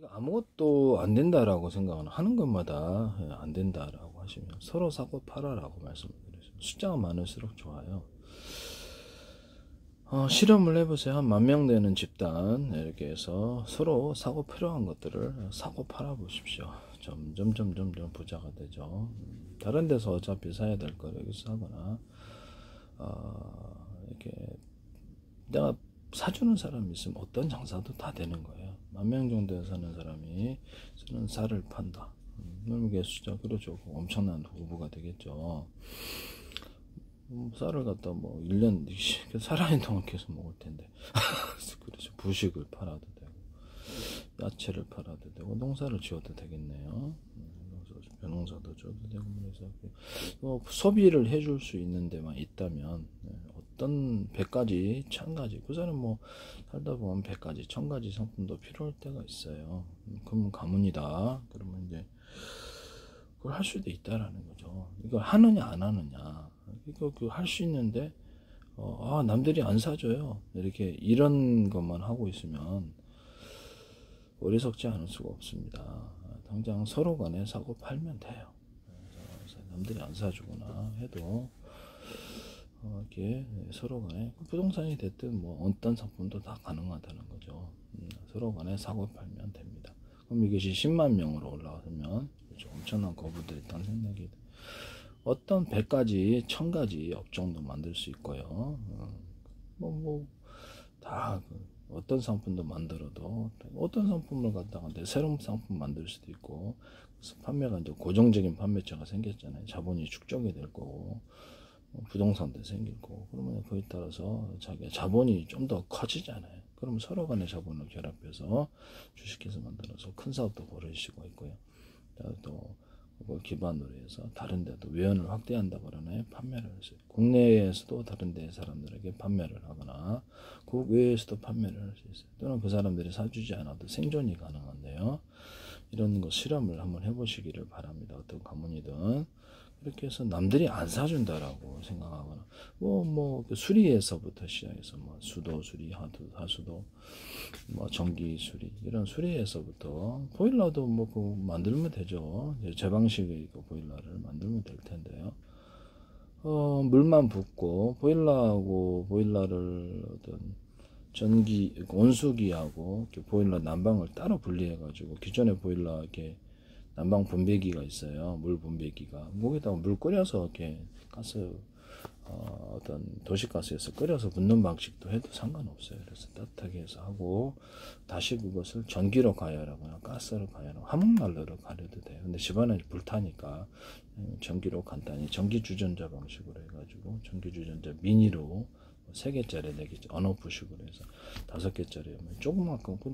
이거 아무것도 안 된다라고 생각은 하는 것마다 안 된다라고 하시면 서로 사고 팔아라고 말씀을 드렸어요. 숫자가 많을수록 좋아요. 실험을 해보세요. 한 10,000명 되는 집단 이렇게 해서 서로 사고 필요한 것들을 사고 팔아 보십시오. 점점 부자가 되죠. 다른 데서 어차피 사야 될 거 여기서 사거나 이렇게 내가 사주는 사람이 있으면 어떤 장사도 다 되는 거예요. 10,000명 정도에 사는 사람이 저는 쌀을 판다. 그럼 이게 숫자 그렇죠. 엄청난 후보가 되겠죠. 쌀을 갖다 뭐 1년 살아있는 동안 계속 먹을 텐데 그렇죠. 부식을 팔아도 되고 야채를 팔아도 되고 농사를 지어도 되겠네요. 벼농사도 줘도 되고 그래서 소비를 해줄 수 있는 데만 있다면 어떤 100가지 1000가지 그 사람 뭐 살다 보면 100가지 1000가지 상품도 필요할 때가 있어요. 그러면 가문이다. 그러면 이제 그걸 할 수도 있다라는 거죠. 이걸 하느냐 안 하느냐 이거 할 수 있는데 남들이 안 사줘요. 이렇게 이런 것만 하고 있으면 어리석지 않을 수가 없습니다. 당장 서로 간에 사고 팔면 돼요. 남들이 안 사주거나 해도 이렇게 서로 간에 부동산이 됐든 뭐 어떤 상품도 다 가능하다는 거죠. 서로 간에 사고 팔면 됩니다. 그럼 이것이 10만 명으로 올라가면 그렇죠. 엄청난 거부들이 탄생되게 어떤 100가지 1000가지 업종도 만들 수 있고요. 다 어떤 상품도 만들어도 어떤 상품을 갖다가 새로운 상품 만들 수도 있고 그래서 판매가 이제 고정적인 판매처가 생겼잖아요. 자본이 축적이 될 거고 부동산도 생길 거고 그러면 그에 따라서 자기 자본이 좀 더 커지잖아요. 그러면 서로 간의 자본을 결합해서 주식회사 만들어서 큰 사업도 벌일 수가 있고요. 또 그걸 기반으로 해서 다른 데도 외연을 확대한다 그러나요? 판매를 했어요. 국내에서도 다른 데 사람들에게 판매를 하거나 국외에서도 판매를 할 수 있어요. 또는 그 사람들이 사주지 않아도 생존이 가능한데요. 이런 거 실험을 한번 해보시기를 바랍니다. 어떤 가문이든 이렇게 해서 남들이 안 사준다라고 생각하거나 수리에서부터 시작해서 수도 수리, 하수도, 전기 수리 이런 수리에서부터 보일러도 만들면 되죠. 제 방식의 보일러를 만들면 될 텐데요. 물만 붓고 보일러하고 보일러를 어떤 전기 온수기하고 보일러 난방을 따로 분리해 가지고 기존의 보일러 이렇게 난방 분배기가 있어요. 물 분배기가 거기다가 물 끓여서 이렇게 가스 어떤 도시가스에서 끓여서 붓는 방식도 해도 상관없어요. 그래서 따뜻하게 해서 하고 다시 그것을 전기로 가열하거나 가스로 가열하거나 화목난로로 가려도 돼요. 근데 집안에 불타니까 전기로 간단히 전기주전자 방식으로 해가지고 전기주전자 미니로 3개짜리 4개짜리 언오프식으로 해서 5개짜리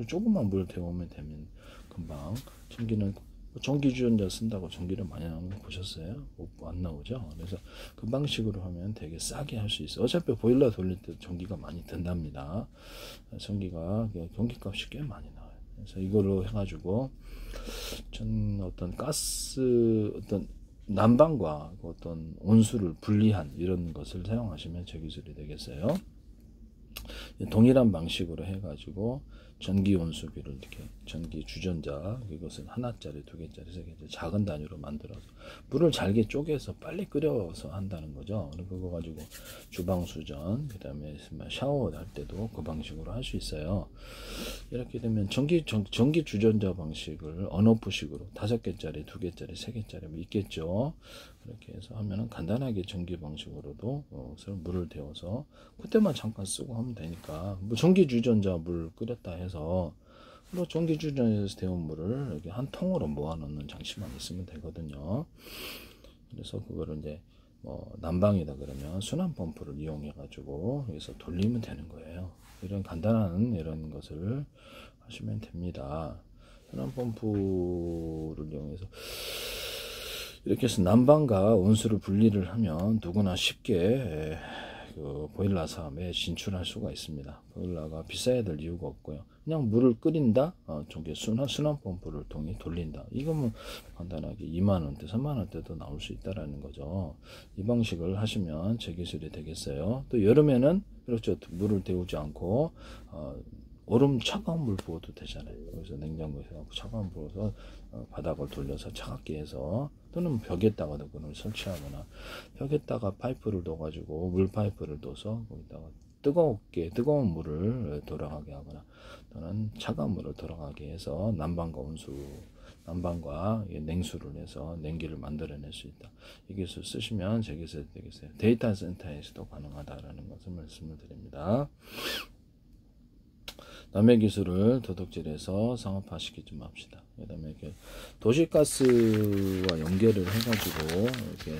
조금만 물 데우면 되면 금방 전기는 전기주전자 쓴다고 전기를 많이 나오는 거 보셨어요? 안 나오죠? 그래서 그 방식으로 하면 되게 싸게 할 수 있어요. 어차피 보일러 돌릴 때 전기가 많이 든답니다. 전기가 전기값이 꽤 많이 나와요. 그래서 이걸로 해가지고 어떤 가스 어떤 난방과 어떤 온수를 분리한 이런 것을 사용하시면 저 기술이 되겠어요. 동일한 방식으로 해가지고 전기 온수기를 이렇게 전기 주전자 이것은 하나짜리 2개짜리 3개짜리 작은 단위로 만들어서 물을 잘게 쪼개서 빨리 끓여서 한다는 거죠. 그거 가지고 주방 수전 그다음에 샤워 할 때도 그 방식으로 할 수 있어요. 이렇게 되면 전기 주전자 방식을 언오프식으로 5개짜리 2개짜리 3개짜리 있겠죠. 그렇게 해서 하면은 간단하게 전기 방식으로도 물을 데워서 그때만 잠깐 쓰고 하면 되니까 전기 주전자 물 끓였다 해서 전기 주전자에서 데운 물을 이렇게 한 통으로 모아놓는 장치만 있으면 되거든요. 그래서 그거를 이제 난방이다 그러면 순환 펌프를 이용해 가지고 여기서 돌리면 되는 거예요. 이런 간단한 이런 것을 하시면 됩니다. 순환 펌프를 이용해서 이렇게 해서 난방과 온수를 분리를 하면 누구나 쉽게 그 보일러 사업에 진출할 수가 있습니다. 보일러가 비싸야 될 이유가 없고요. 그냥 물을 끓인다, 저기 순환 펌프를 통해 돌린다. 이거면 간단하게 2만원대, 3만원대도 나올 수 있다라는 거죠. 이 방식을 하시면 제 기술이 되겠어요. 또 여름에는 그렇죠. 물을 데우지 않고 얼음 차가운 물 부어도 되잖아요. 그래서 냉장고에서 갖고 차가운 물 부어서 바닥을 돌려서 차갑게 해서, 또는 벽에다가도 그걸 설치하거나, 벽에다가 파이프를 넣어가지고 물 파이프를 넣어서 거기다가 뜨거운 물을 돌아가게 하거나, 또는 차가운 물을 돌아가게 해서 난방과 냉수를 해서 냉기를 만들어낼 수 있다. 이 기술 쓰시면 제 기술이 되겠어요. 데이터 센터에서도 가능하다라는 것을 말씀을 드립니다. 남의 기술을 도둑질해서 상업화시키지 맙시다. 그다음에 이렇게 도시가스와 연결을 해가지고 이렇게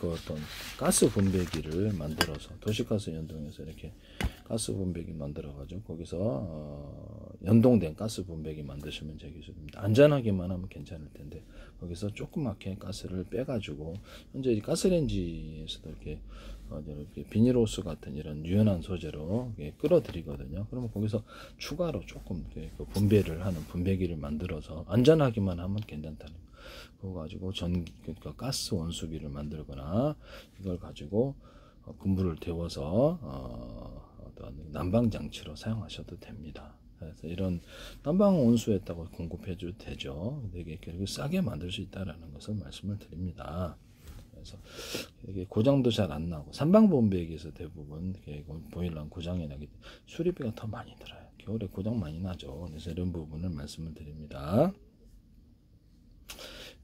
어떤 가스 분배기를 만들어서, 도시가스 연동해서 이렇게 가스 분배기 만들어가지고 거기서 연동된 가스 분배기 만드시면 제 기술입니다. 안전하게만 하면 괜찮을 텐데 거기서 조그맣게 가스를 빼가지고, 현재 가스레인지에서도 이렇게 비닐호스 같은 이런 유연한 소재로 끌어들이거든요. 그러면 거기서 추가로 조금 분배를 하는 분배기를 만들어서 안전하기만 하면 괜찮다는 거. 그거 가지고 그러니까 가스 원수기를 만들거나, 이걸 가지고 근부를 데워서 어떤 난방 장치로 사용하셔도 됩니다. 그래서 이런 난방 온수에다가 공급해줘도 되죠. 근데 이게 결국 싸게 만들 수 있다라는 것을 말씀을 드립니다. 그래서 이게 고장도 잘 안 나고, 산방분배기에서 대부분 보일러는 고장이 나기 때문에 수리비가 더 많이 들어요. 겨울에 고장 많이 나죠. 그래서 이런 부분을 말씀을 드립니다.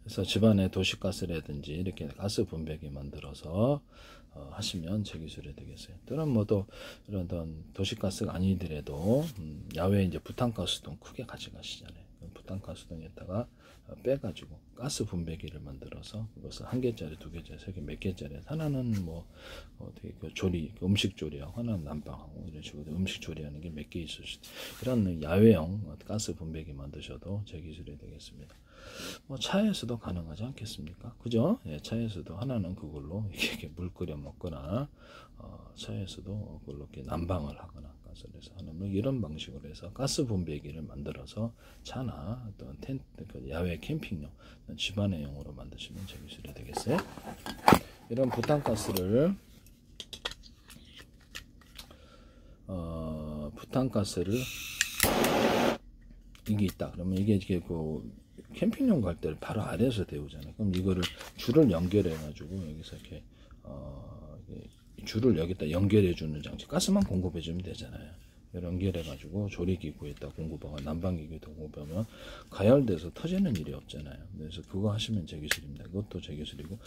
그래서 집안에 도시가스라든지 이렇게 가스 분배기 만들어서 하시면 제 기술이 되겠어요. 또는 또 이런 도시가스가 아니더라도 야외에 이제 부탄가스통 크게 가져가시잖아요. 부탄가스통에다가 빼가지고 가스 분배기를 만들어서 그것을 1개짜리, 2개짜리, 3개, 몇 개짜리, 하나는 어떻게 음식 조리하고, 하나는 난방하고, 이런 식으로 음식 조리하는 게 몇 개 있을 수 있어요. 이런 야외형 가스 분배기 만드셔도 제 기술이 되겠습니다. 차에서도 가능하지 않겠습니까? 그죠? 예, 차에서도 하나는 그걸로 이렇게 물 끓여 먹거나, 차에서도 그걸로 이렇게 난방을 하거나, 가스에서 하는 이런 방식으로 해서 가스 분배기를 만들어서 차나 어떤 텐트, 야외 캠핑용, 집안에용으로 만드시면 제 기술이 되겠어요. 이런 부탄가스를 이게 있다. 그러면 이게 캠핑용 갈 때를 바로 아래에서 데우잖아요. 그럼 이거를 줄을 연결해 가지고 여기서 이렇게 줄을 여기다 연결해 주는 장치, 가스만 공급해 주면 되잖아요. 연결해 가지고 조리기구에다 공급하고 난방기구에다 공급하면 가열돼서 터지는 일이 없잖아요. 그래서 그거 하시면 제 기술입니다. 이것도 제 기술이고,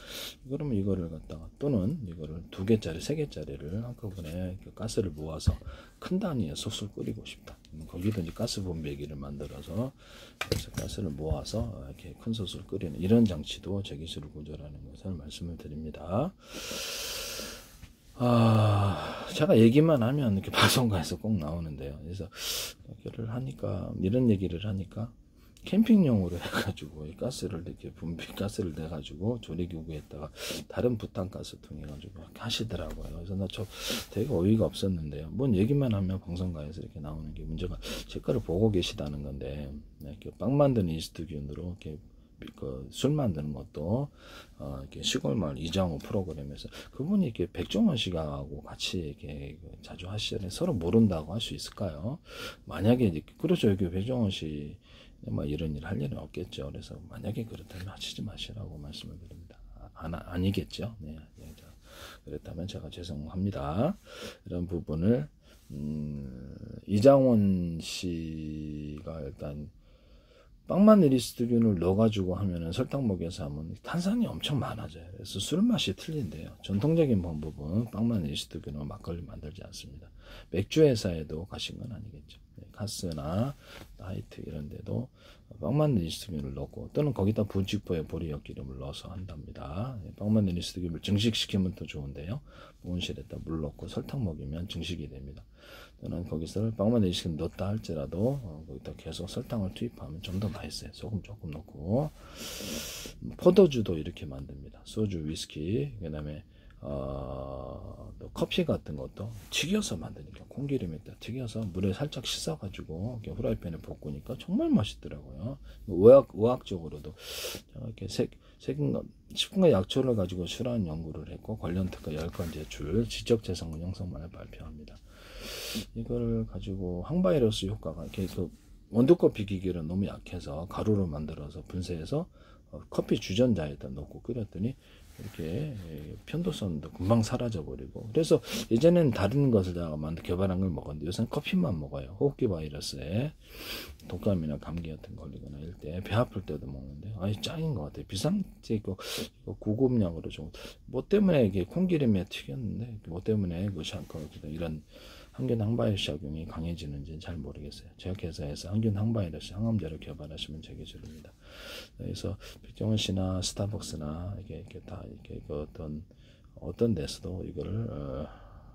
그러면 이거를 갖다가, 또는 이거를 2개짜리, 3개짜리를 한꺼번에 가스를 모아서 큰 단위에 솥을 끓이고 싶다. 거기도 이제 가스 분배기를 만들어서, 그래서 가스를 모아서 이렇게 큰 솥을 끓이는 이런 장치도 제 기술을 구조라는 것을 말씀을 드립니다. 제가 얘기만 하면 이렇게 방송가에서 꼭 나오는데요. 그래서 이런 얘기를 하니까 캠핑용으로 해가지고 이 가스를 이렇게 가스를 내가지고 조리기구에다가 다른 부탄가스통 해가지고 하시더라고요. 그래서 저 되게 어이가 없었는데요. 뭔 얘기만 하면 방송가에서 이렇게 나오는 게 문제가, 제 거를 보고 계시다는 건데, 이렇게 빵 만드는 이스트균으로 이렇게 술 만드는 것도 이렇게 시골 마을 이장호 프로그램에서 그분이 이렇게 백종원 씨하고 같이 이렇게 자주 하시잖아요. 서로 모른다고 할 수 있을까요? 만약에 그렇죠, 여기 백종원 씨 이런 일 할 일은 없겠죠. 그래서 만약에 그렇다면 하시지 마시라고 말씀을 드립니다. 아니겠죠. 네, 그렇다면 제가 죄송합니다. 이런 부분을 이장원 씨가 일단 빵마니리스트균을 넣어가지고 하면은 설탕 먹여서 하면 탄산이 엄청 많아져요. 그래서 술 맛이 틀린데요. 전통적인 방법은 빵마니리스트균으로 막걸리 만들지 않습니다. 맥주 회사에도 가신 건 아니겠죠. 카스나 하이트 이런 데도 빵마니리스트균을 넣고, 또는 거기다 부직포에 보리역 기름을 넣어서 한답니다. 빵마니리스트균을 증식시키면 더 좋은데요. 보온실에다 물 넣고 설탕 먹이면 증식이 됩니다. 또는 거기서 빵마니리스트균 넣었다 할지라도 거기다 계속 설탕을 투입하면 좀 더 맛있어요. 소금 조금 넣고. 포도주도 이렇게 만듭니다. 소주, 위스키, 그 다음에 커피 같은 것도 튀겨서 만드니까, 콩기름에다 튀겨서 물에 살짝 씻어가지고 후라이팬에 볶으니까 정말 맛있더라고요. 의학적으로도 이렇게 식품과 약초를 가지고 실험 연구를 했고, 관련 특허 10건 제출, 지적재산권 형성만을 발표합니다. 이걸 가지고 항바이러스 효과가 이렇게 그 원두커피 기계는 너무 약해서 가루로 만들어서 분쇄해서 커피 주전자에다 넣고 끓였더니 이렇게 편도선도 금방 사라져 버리고, 그래서 예전에는 다른 것을 다 개발한 걸 먹었는데 요새는 커피만 먹어요. 호흡기 바이러스에 독감이나 감기 같은 거 걸리거나 이럴 때, 배 아플 때도 먹는데 아예 짱인 것 같아요. 비상제 이거 구급약으로 좀, 뭐 때문에 이게 콩기름에 튀겼는데 뭐 때문에 그것이 이런 항균 항바이러스 작용이 강해지는지는 잘 모르겠어요. 제약회사에서 항균 항바이러스 항암제를 개발하시면 제 기술입니다. 그래서 백종원 씨나 스타벅스나 이렇게 다 이렇게 그 어떤 데서도 이거를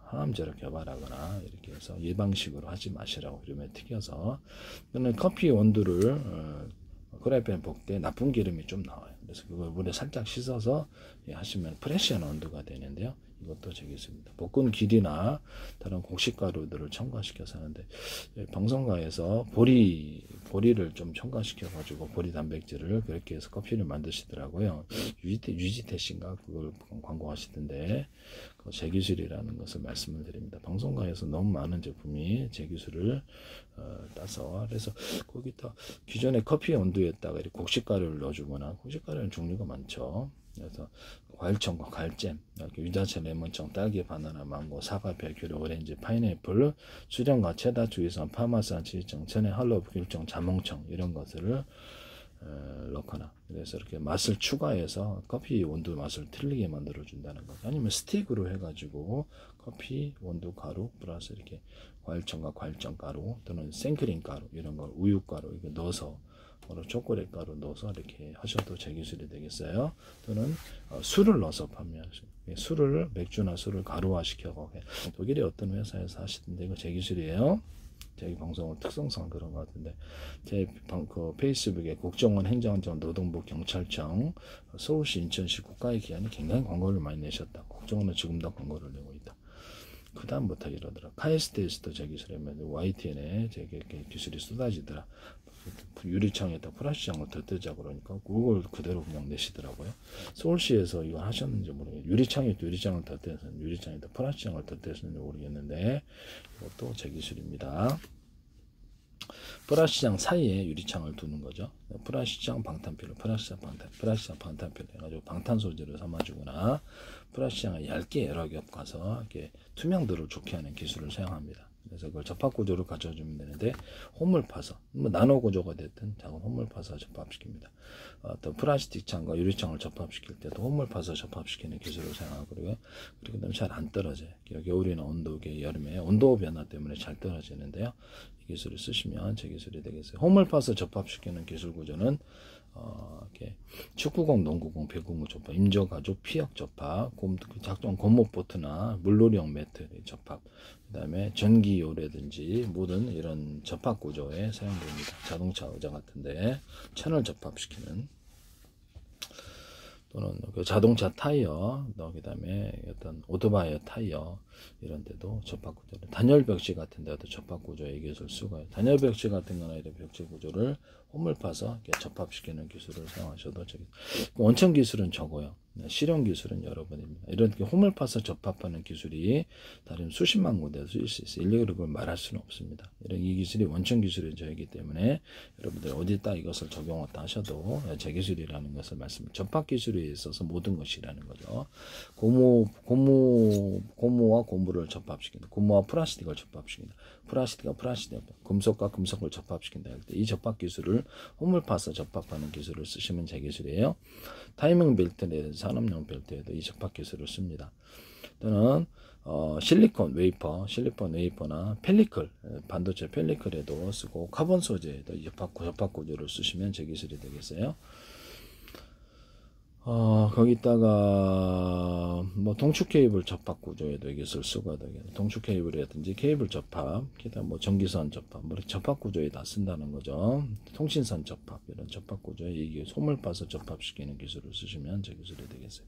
항암제로 개발하거나 이렇게 해서 예방식으로 하지 마시라고 기름에 튀겨서, 또는 커피 원두를 프라이팬 볶을 때 나쁜 기름이 좀 나와요. 그래서 그걸 물에 살짝 씻어서 하시면 프레시한 원두가 되는데요. 이것도 제 기술입니다. 볶은 길이나 다른 곡식가루들을 첨가시켜서 하는데, 방송가에서 보리를 좀 첨가시켜 가지고 보리 단백질을 그렇게 해서 커피를 만드시더라고요. 유지태 씨인가 그걸 광고하시던데, 제 기술이라는 것을 말씀을 드립니다. 방송가에서 너무 많은 제품이 제 기술을 따서, 그래서 거기다 기존의 커피 원두에다가 이렇게 곡식가루를 넣어주거나, 곡식가루는 종류가 많죠. 그래서 과일청과 과일잼, 유자채, 레몬청, 딸기, 바나나, 망고, 사과, 별귤, 오렌지, 파인애플, 수령과 체다, 주의선, 파마산, 치즈청, 천혜, 할로우, 귤청, 자몽청 이런 것을 넣거나, 그래서 이렇게 맛을 추가해서 커피 원두 맛을 틀리게 만들어 준다는 것. 아니면 스틱으로 해가지고 커피 원두 가루 플러스 이렇게 과일청과 과일청 가루 또는 생크림 가루 이런 걸 우유 가루 이렇게 넣어서, 초콜릿 가루 넣어서 이렇게 하셔도 제 기술이 되겠어요. 또는 술을 넣어서 판매하시고, 맥주나 술을 가루화 시켜서, 독일의 어떤 회사에서 하시던데 이거 제 기술이에요. 제 방송은 특성상 그런 것 같은데, 제 페이스북에 국정원 행정안전 노동부 경찰청 서울시 인천시 국가의 기관이 굉장히 광고를 많이 내셨다. 국정원은 지금도 광고를 내고 있다. 그 다음부터 이러더라. 카이스트에서도 제 기술이면 YTN에 제 기술이 쏟아지더라. 유리창에다 플라스틱장을 덧대자 그러니까 그걸 그대로 그냥 내시더라고요. 서울시에서 이거 하셨는지 모르겠어요. 유리창을 덧대서 유리창에다 플라스틱장을 덧대서는지 모르겠는데 이것도 제 기술입니다. 플라스틱장 사이에 유리창을 두는 거죠. 플라스틱장 방탄필로, 플라스틱장 방탄필로 해가지고 방탄 소재를 삼아주거나, 플라스틱장을 얇게 여러 겹 가서 이렇게 투명도를 좋게 하는 기술을 사용합니다. 그래서 그걸 접합 구조로 가져주면 되는데, 홈을 파서, 뭐 나노 구조가 됐든 작은 홈을 파서 접합시킵니다. 또 플라스틱 창과 유리창을 접합시킬 때도 홈을 파서 접합시키는 기술을 사용하고요. 그리고 그다음에 잘 안 떨어져요. 겨울이나 여름에 온도 변화 때문에 잘 떨어지는데요. 이 기술을 쓰시면 제 기술이 되겠어요. 홈을 파서 접합시키는 기술 구조는 이렇게 축구공, 농구공, 배구공 접합, 임조가죽, 피혁 접합, 작동 고무보트나 물놀이용 매트 접합, 그 다음에 전기요라든지 모든 이런 접합 구조에 사용됩니다. 자동차 의자 같은데 천을 접합시키는, 또는 그 자동차 타이어, 그 다음에 어떤 오토바이 타이어 이런 데도 접합 구조를, 단열 벽지 같은 데도 접합 구조의 기술을 쓰고요. 단열 벽지 같은 거나 이런 벽지 구조를 홈을 파서 이렇게 접합시키는 기술을 사용하셔도 원천 기술은 적어요. 실용 기술은 여러분입니다. 이런 홈을 파서 접합하는 기술이 다른 수십만 군데서 쓰일 수 있어요. 일일이 그걸 말할 수는 없습니다. 이 기술이 원천 기술인 저이기 때문에 여러분들 어디다 이것을 적용했다 하셔도 제 기술이라는 것을 접합 기술에 있어서 모든 것이라는 거죠. 고무와 고무를 접합시킨다. 고무와 플라스틱을 접합시킨다. 플라스틱과 플라스틱, 금속과 금속을 접합시킨다 할 때 이 접합 기술을 홈을 파서 접합하는 기술을 쓰시면 제 기술이에요. 타이밍 벨트나 산업용 벨트에도 이 접합 기술을 씁니다. 또는 실리콘 웨이퍼나 펠리클, 반도체 펠리클에도 쓰고, 카본 소재에도 접합 구조를 쓰시면 제 기술이 되겠어요. 거기다가 뭐 동축 케이블 접합 구조에도 이것을 쓰고, 동축 케이블이라든지 케이블 접합, 기타 전기선 접합, 접합 구조에 다 쓴다는 거죠. 통신선 접합, 이런 접합 구조에 이게 솜을 파서 접합시키는 기술을 쓰시면 제 기술이 되겠어요.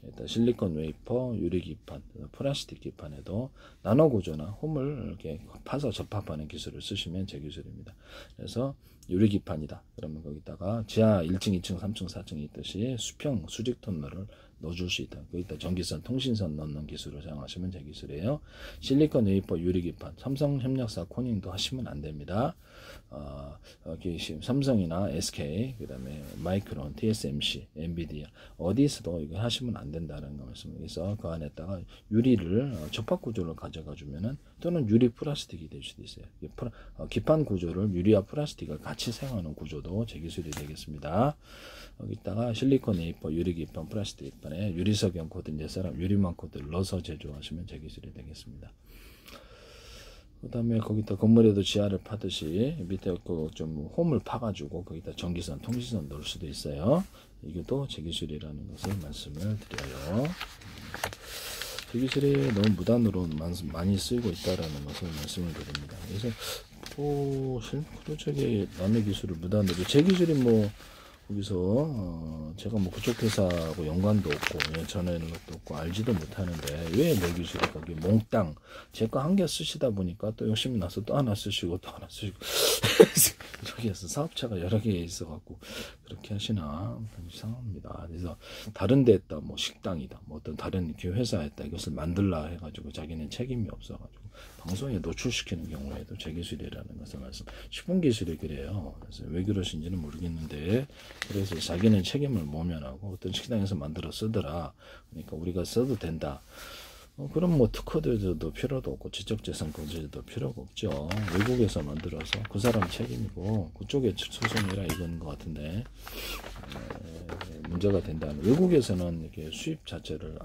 일단 실리콘 웨이퍼, 유리 기판, 플라스틱 기판에도 나노 구조나 홈을 이렇게 파서 접합하는 기술을 쓰시면 제 기술입니다. 그래서 유리기판이다. 그러면 거기다가 지하 1층, 2층, 3층, 4층이 있듯이 수평 수직 터널을 넣어줄 수 있다. 거기다 전기선, 통신선 넣는 기술을 사용하시면 제 기술이에요. 실리콘 웨이퍼 유리기판, 삼성협력사 코닝도 하시면 안 됩니다. 여기 삼성이나 SK, 그 다음에 마이크론, TSMC, 엔비디아 어디서도 이거 하시면 안 된다는 거 말씀드려서 그 안에다가 유리를 접합 구조를 가져가 주면은 또는 유리 플라스틱이 될 수도 있어요. 기판 구조를 유리와 플라스틱을 같이 사용하는 구조도 제 기술이 되겠습니다. 여기다가 실리콘 웨이퍼 유리기판, 플라스틱 기판에 유리석연 코드, 이제 사람 유리망 코드를 넣어서 제조하시면 제 기술이 되겠습니다. 그 다음에 거기다 건물에도 지하를 파듯이 밑에 좀 홈을 파가지고 거기다 전기선, 통신선 넣을 수도 있어요. 이것도 제 기술이라는 것을 말씀을 드려요. 제 기술이 너무 무단으로 많이 쓰이고 있다라는 것을 말씀을 드립니다. 그래서 실제로 남의 기술을 무단으로, 제 기술이 뭐 거기서 제가 뭐 그쪽 회사하고 연관도 없고 전화하는 것도 없고 알지도 못하는데 왜 내 기술이 거기 몽땅 제 거 한 개 쓰시다 보니까 또 욕심이 나서 또 하나 쓰시고 또 하나 쓰시고 저기에서 사업체가 여러 개 있어 갖고 그렇게 하시나 이상합니다. 그래서 다른 데 했다, 뭐 식당이다, 뭐 어떤 다른 회사에 했다, 이것을 만들라 해가지고 자기는 책임이 없어가지고 방송에 노출시키는 경우에도 제 기술이라는 것을 말씀, 식품 기술이 그래요. 그래서 왜 그러신지는 모르겠는데, 그래서 자기는 책임을 모면하고 어떤 식당에서 만들어 쓰더라. 그러니까 우리가 써도 된다. 그럼 뭐 특허들도 필요도 없고 지적재산 권자도 필요가 없죠. 외국에서 만들어서 그 사람 책임이고 그쪽에 소송이라 이건 것 같은데 문제가 된다는, 외국에서는 이렇게 수입 자체를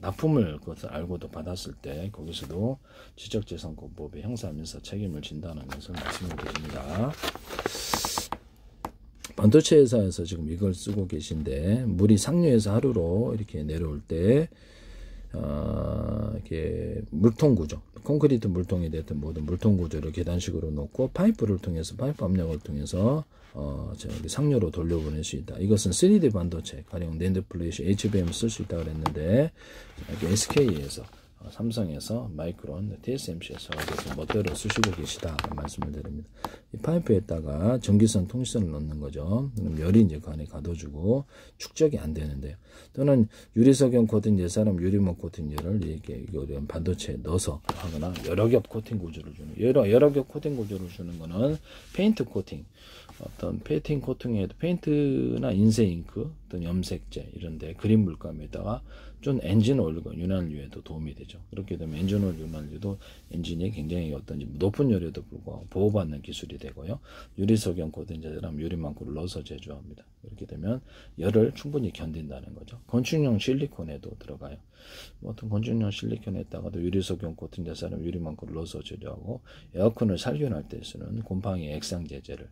납품을 그것을 알고도 받았을 때 거기서도 지적재산권법에 형사하면서 책임을 진다는 것을 말씀을 드립니다. 반도체 회사에서 지금 이걸 쓰고 계신데 물이 상류에서 하루로 이렇게 내려올 때 이렇게 물통 구조, 콘크리트 물통이 됐든 모든 물통 구조를 계단식으로 놓고 파이프를 통해서, 파이프 압력을 통해서 저기 상류로 돌려보낼 수 있다. 이것은 3D 반도체, 가령 낸드 플래시, HBM 쓸 수 있다고 그랬는데 SK에서, 삼성에서, 마이크론, TSMC에서 멋대로 쓰시고 계시다 말씀을 드립니다. 이 파이프에다가 전기선, 통신선을 넣는 거죠. 그럼 열이 이제 그 안에 가둬주고 축적이 안 되는데요. 또는 유리석연 코팅, 이제 사람 유리목 코팅제를 이렇게 반도체에 넣어서 하거나 여러 겹 코팅 구조를 주는, 여러 겹 코팅 구조를 주는 거는 페인트 코팅, 어떤 페인팅 코팅에도 페인트나 인쇄 잉크, 어떤 염색제 이런데 그림 물감에다가 좀 엔진 오일과 윤활유에도 도움이 되죠. 그렇게 되면 엔진 오일, 윤활유도 엔진이 굉장히 어떤 높은 열에도 불구하고 보호받는 기술이 되고요. 유리석연 코팅제처럼 유리망구를 넣어서 제조합니다. 그렇게 되면 열을 충분히 견딘다는 거죠. 건축용 실리콘에도 들어가요. 어떤 건축용 실리콘에다가도 유리석연 코팅제처럼 유리망구를 넣어서 제조하고, 에어컨을 살균할 때 쓰는 곰팡이 액상 제제를,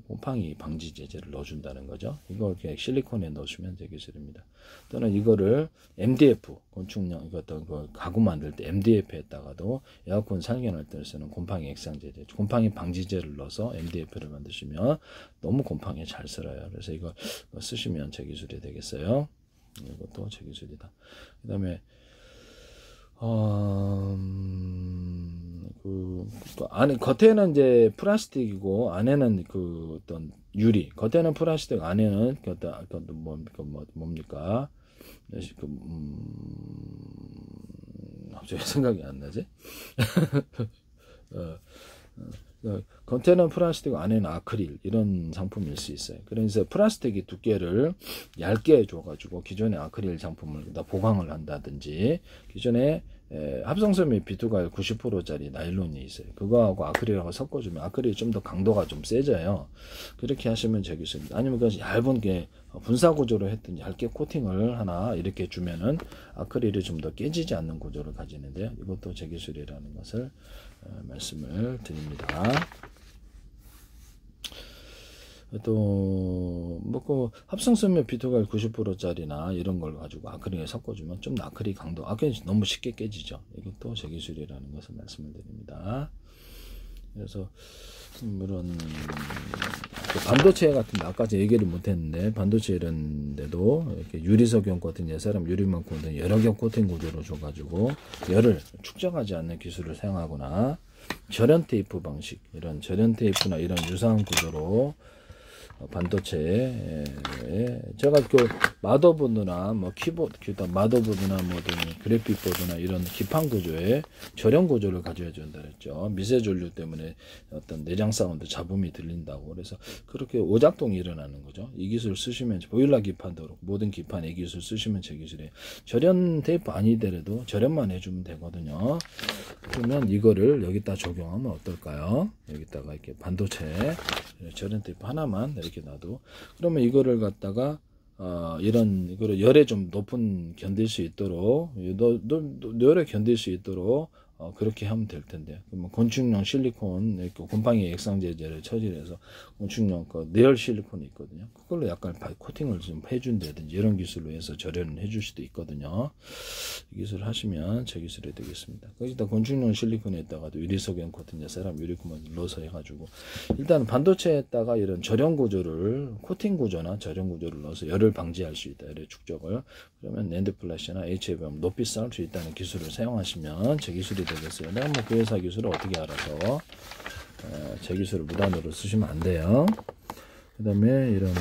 곰팡이 방지 제제를 넣어준다는 거죠. 이걸 이렇게 실리콘에 넣으시면 제 기술입니다. 또는 이거를 MDF, 건축용 어떤 가구 만들 때 MDF에다가도 에어컨 살균할 때 쓰는 곰팡이 액상 제제, 곰팡이 방지제를 넣어서 MDF를 만드시면 너무 곰팡이 잘 쓸어요. 그래서 이거 쓰시면 제 기술이 되겠어요. 이것도 제 기술이다. 그 다음에 그 안에, 겉에는 이제 플라스틱이고 안에는 그 어떤 유리, 겉에는 플라스틱, 안에는 뭡니까? 갑자기 생각이 안 나지? 겉에는 플라스틱, 안에는 아크릴, 이런 상품일 수 있어요. 그래서 플라스틱이 두께를 얇게 줘가지고 기존의 아크릴 상품을 보강을 한다든지, 기존에 합성섬유 비투가일 90%짜리 나일론이 있어요. 그거하고 아크릴하고 섞어주면 아크릴이 좀 더 강도가 좀 세져요. 그렇게 하시면 되겠습니다. 아니면 그 얇은 게 분사 구조로 했던 얇게 코팅을 하나 이렇게 주면은 아크릴이 좀 더 깨지지 않는 구조를 가지는데요. 이것도 제 기술이라는 것을 말씀을 드립니다. 또 뭐 합성섬유 비투가일 90%짜리나 이런 걸 가지고 아크릴에 섞어주면 좀 아크릴 강도, 아크릴이 너무 쉽게 깨지죠. 이것도 제 기술이라는 것을 말씀을 드립니다. 그래서 물론 반도체 같은 데 아까 얘기를 못했는데, 반도체 이런 데도 이렇게 유리석연 코팅, 예사람 유리망 코팅 여러 겹 코팅 구조로 줘가지고 열을 축적하지 않는 기술을 사용하거나, 절연 테이프 방식, 이런 절연 테이프나 이런 유사한 구조로 반도체에 제가 그 마더보드나 뭐 키보드, 마더보드나 뭐든 그래픽보드나 이런 기판 구조에 절연 구조를 가져야 된다 그랬죠. 미세 전류 때문에 어떤 내장 사운드 잡음이 들린다고. 그래서 그렇게 오작동이 일어나는 거죠. 이 기술 쓰시면, 보일러 기판도 그렇고 모든 기판에 이 기술 쓰시면 제 기술이에요. 절연 테이프 아니더라도 절연만 해주면 되거든요. 그러면 이거를 여기다 적용하면 어떨까요? 여기다가 이렇게 반도체 절연 테이프 하나만 이렇게 놔도, 그러면 이거를 갖다가 이런 이거를 열에 좀 높은 견딜 수 있도록, 열에 견딜 수 있도록 그렇게 하면 될 텐데, 그러면 건축용 실리콘 이렇게 곰팡이 액상제제를 처리해서 건축용 그 내열 실리콘이 있거든요. 그걸로 약간 코팅을 좀 해준다든지 이런 기술로 해서 절연을 해줄 수도 있거든요. 이 기술 하시면 제 기술이 되겠습니다. 거기다 건축용 실리콘에다가도 유리석연 코팅, 세람 유리구멍 넣어서 해가지고 일단 반도체에다가 이런 절연 구조를, 코팅 구조나 절연 구조를 넣어서 열을 방지할 수 있다. 열의 축적을. 그러면 낸드 플래시나 HFM 높이 쌓을 수 있다는 기술을 사용하시면 제 기술이 되겠어요. 내가 뭐 그 회사 기술을 어떻게 알아서 제 기술을 무단으로 쓰시면 안 돼요. 그 다음에 이런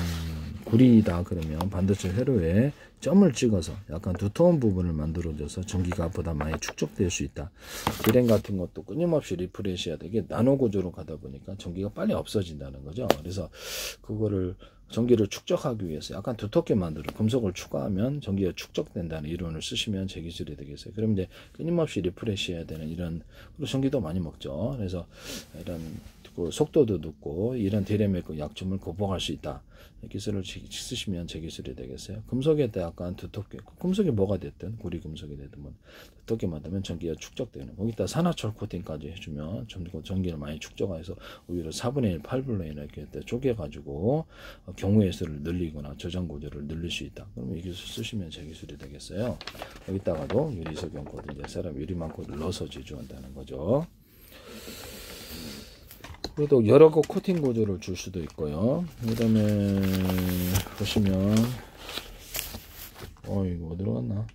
구리다 그러면 반도체 회로에 점을 찍어서 약간 두터운 부분을 만들어줘서 전기가 보다 많이 축적될 수 있다. 디램 같은 것도 끊임없이 리프레시해야 되게 나노 구조로 가다 보니까 전기가 빨리 없어진다는 거죠. 그래서 그거를 전기를 축적하기 위해서 약간 두텁게 만들어 금속을 추가하면 전기가 축적된다는 이론을 쓰시면 제 기술이 되겠어요. 그럼 이제 끊임없이 리프레시해야 되는 이런, 그리고 전기도 많이 먹죠. 그래서 이런 그 속도도 높고 이런 디램의 그 약점을 극복할 수 있다. 기술을 쓰시면 제 기술이 되겠어요. 금속에다 약간 두텁게, 금속이 뭐가 됐든 구리 금속이 됐든 뭐 두텁게 만들면 전기가 축적되는, 거기다 산화철 코팅까지 해주면 전기를 많이 축적해서 오히려 4분의 1, 8분의 1 이렇게 쪼개가지고 경우의 수를 늘리거나 저장 구조를 늘릴 수 있다. 그러면 이 기술 쓰시면 제 기술이 되겠어요. 여기다가도 유리석연 코드, 이제 사람 유리만 코드를 넣어서 제조한다는 거죠. 그래도 여러 거 코팅 구조를 줄 수도 있고요. 그 다음에 보시면 이거 어디로 갔나?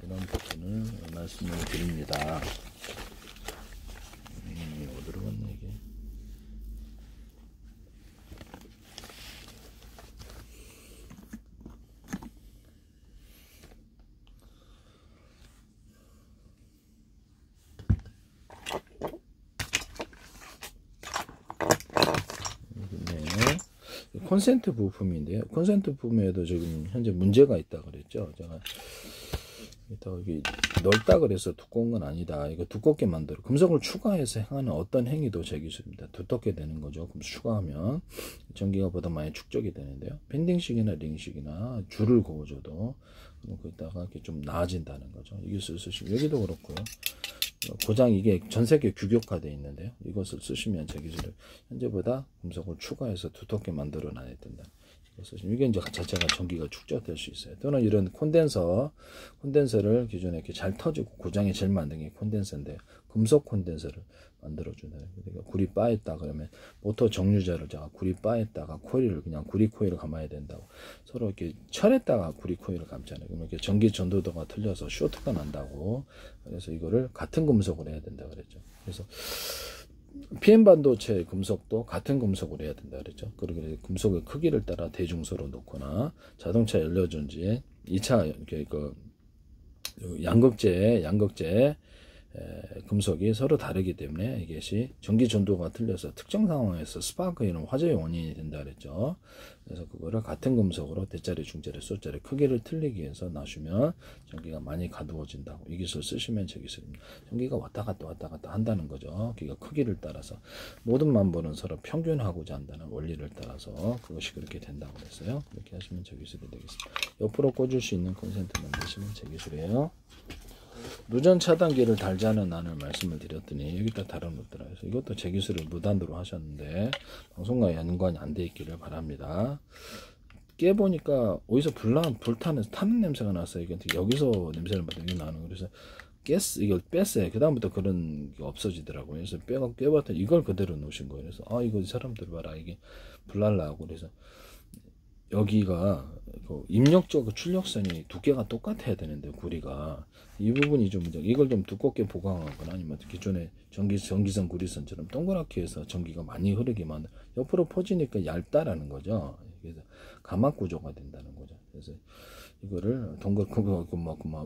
이런 부분을 말씀을 드립니다. 어디로 갔나 이게? 콘센트 부품인데요. 콘센트 부품에도 지금 현재 문제가 있다 그랬죠. 제가 여기 넓다 그래서 두꺼운 건 아니다. 이거 두껍게 만들어 금속을 추가해서 행하는 어떤 행위도 제 기술입니다. 두껍게 되는 거죠. 그럼 추가하면 전기가 보다 많이 축적이 되는데요. 밴딩식이나 링식이나 줄을 그어줘도 거기다가 이렇게 좀 나아진다는 거죠. 이 기술 쓰시면, 여기도 그렇고요. 고장 이게 전 세계 규격화되어 있는데요. 이것을 쓰시면 제 기술을 현재보다 금속을 추가해서 두텁게 만들어 놔야 된다. 이게 이제 자체가 전기가 축적될 수 있어요. 또는 이런 콘덴서를 기존에 이렇게 잘 터지고 고장이 제일 많은 게 콘덴서인데, 금속 콘덴서를 만들어준다. 그러니까 구리 바에다가 그러면 모터 정류자를 제가 구리 바에다가 코일을 그냥 구리 코일을 감아야 된다고. 서로 이렇게 철에다가 구리 코일을 감잖아요. 그러면 이렇게 전기 전도도가 틀려서 쇼트가 난다고. 그래서 이거를 같은 금속을 해야 된다 그랬죠. 그래서 PM 반도체 금속도 같은 금속으로 해야 된다 그랬죠. 그리고 금속의 크기를 따라 대중소로 놓거나 자동차 연료전지에 2차 그 양극재 금속이 서로 다르기 때문에 이것이 전기 전도가 틀려서 특정 상황에서 스파크에는 화재의 원인이 된다 그랬죠. 그래서 그거를 같은 금속으로 대자리, 중자리, 쏘자리 크기를 틀리기 위해서 놔주면 전기가 많이 가두어진다고. 이 기술 쓰시면 제 기술입니다. 전기가 왔다 갔다 한다는 거죠. 그러니까 크기를 따라서 모든 만보는 서로 평균하고자 한다는 원리를 따라서 그것이 그렇게 된다고 그랬어요. 그렇게 하시면 제 기술이 되겠습니다. 옆으로 꽂을 수 있는 콘센트 만드시면 제 기술이에요. 누전 차단기를 달자는 안을 말씀을 드렸더니 여기다 달아놓더라. 그래서 이것도 제 기술을 무단으로 하셨는데 방송과 연관이 안 돼 있기를 바랍니다. 깨보니까 어디서 타는 냄새가 났어요. 이게 여기서 냄새를 맡는 게 나는. 그래서 이걸 뺐어요. 그 다음부터 그런 게 없어지더라고요. 그래서 깨봤더니 이걸 그대로 놓으신 거예요. 그래서 이거 이 사람들 봐라, 이게 불날라고. 그래서 여기가 그 입력적 출력선이 두께가 똑같아야 되는데 구리가 이 부분이 좀 문제. 이걸 좀 두껍게 보강하거나 아니면 기존의 전기선 구리선처럼 동그랗게 해서 전기가 많이 흐르게 만들. 옆으로 퍼지니까 얇다라는 거죠. 그래서 가막 구조가 된다는 거죠. 그래서 이거를